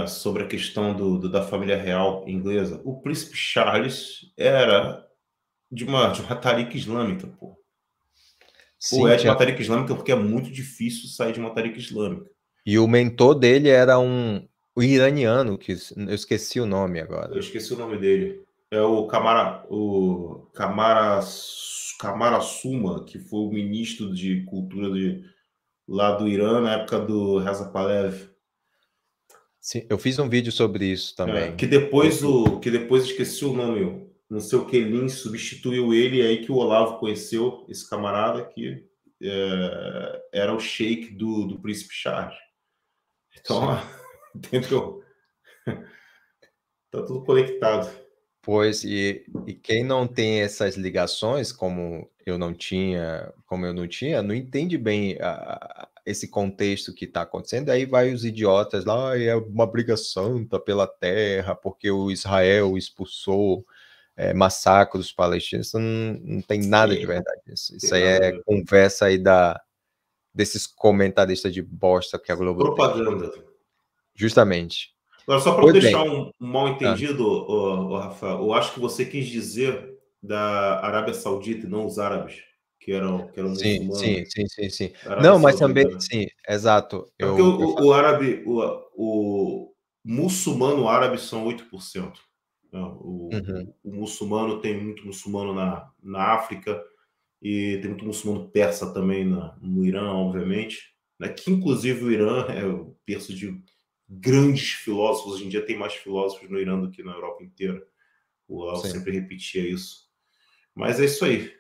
sobre a questão da família real inglesa. O príncipe Charles era de uma tarica islâmica, pô. Ou Sim, é de uma tarica islâmica porque é muito difícil sair de uma tarica islâmica. E o mentor dele era um iraniano, que eu esqueci o nome Eu agora. esqueci o nome dele. É o Camarasuma, que foi o ministro de cultura lá do Irã na época do Reza Pahlavi. Sim, eu fiz um vídeo sobre isso também. Que depois esqueci o nome, não sei o que, Lin substituiu ele, e aí que o Olavo conheceu esse camarada que era o sheik do príncipe Charles. Então, entendeu? Tá tudo conectado. Pois, e quem não tem essas ligações, como eu não tinha, não entende bem esse contexto que está acontecendo, aí vai os idiotas lá, é uma briga santa pela terra, porque o Israel expulsou, massacre dos palestinos. Isso não tem nada de verdade nisso. Isso aí é conversa aí desses comentaristas de bosta que a Globo tem. Propaganda. Justamente. Agora, só para Pois deixar bem. um mal entendido, Rafael, eu acho que você quis dizer da Arábia Saudita e não os árabes, que eram Sim. muçulmanos. Arábia Não, mas Saudita, também, né? sim, exato. É porque o árabe, o muçulmano árabe são 8%. Né? O muçulmano, tem muito muçulmano na África e tem muito muçulmano persa também no Irã, obviamente. Né? Que inclusive o Irã é o berço de grandes filósofos. Hoje em dia tem mais filósofos no Irã do que na Europa inteira. O Olavo sempre repetia isso. Mas é isso aí.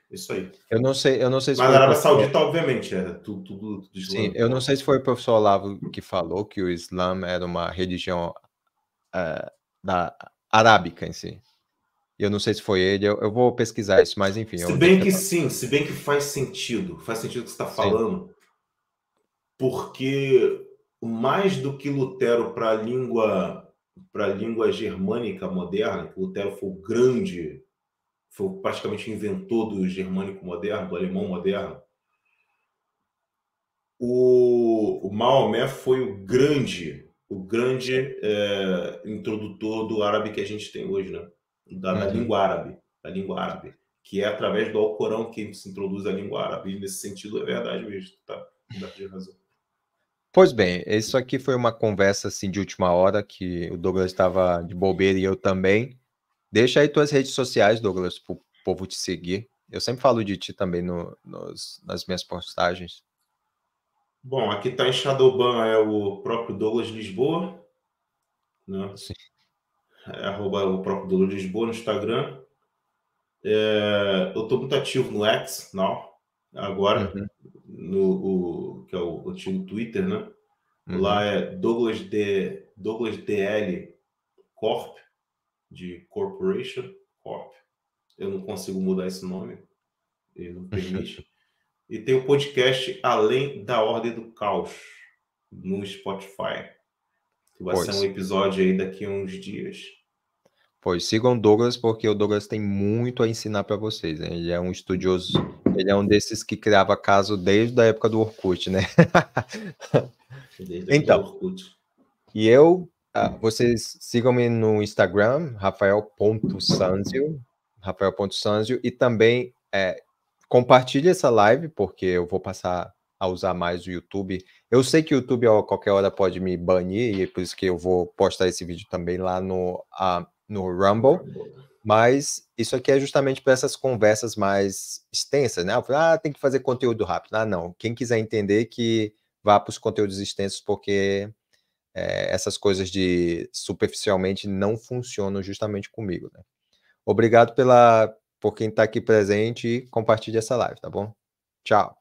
Eu não sei se Mas foi na o Arábia professor... Saudita, obviamente, é tudo islâmico. Sim, eu não sei se foi o professor Olavo que falou que o Islã era uma religião da arábica em si. Eu não sei se foi ele, eu vou pesquisar isso, mas enfim. Se bem que faz sentido o que você está falando, porque mais do que Lutero para a língua germânica moderna, que Lutero foi praticamente o inventor do germânico moderno, do alemão moderno, o Maomé foi o grande introdutor do árabe que a gente tem hoje, né? Da língua árabe, que é através do Alcorão que se introduz a língua árabe. E nesse sentido é verdade mesmo, tá? Dá de razão. Pois bem, isso aqui foi uma conversa assim de última hora, que o Douglas estava de bobeira e eu também. Deixa aí tuas redes sociais, Douglas, para o povo te seguir. Eu sempre falo de ti também nas minhas postagens. Bom, aqui está em Shadowban, é o próprio Douglas Lisboa, né? Sim. É arroba o próprio Douglas Lisboa no Instagram. Eu estou muito ativo no X, não, agora, Uhum, que é o antigo Twitter, né? Lá uhum. é Douglas DL Corp, de Corporation Corp. Eu não consigo mudar esse nome, ele não permite. E tem o podcast Além da Ordem do Caos, no Spotify, que vai ser um Pois. episódio aí daqui a uns dias. Pois sigam o Douglas, porque o Douglas tem muito a ensinar para vocês, né? Ele é um estudioso, ele é um desses que criava caso desde a época do Orkut, né? Desde a época do Então, Orkut. e vocês sigam-me no Instagram, Rafael.Sanzio, e também compartilhe essa live, porque eu vou passar a usar mais o YouTube. Eu sei que o YouTube a qualquer hora pode me banir, e é por isso que eu vou postar esse vídeo também lá no Rumble. Mas isso aqui é justamente para essas conversas mais extensas, né? Tem que fazer conteúdo rápido. Não. Quem quiser entender que vá para os conteúdos extensos, porque essas coisas de superficialmente não funcionam justamente comigo, né? Obrigado por quem está aqui presente e compartilhe essa live, tá bom? Tchau.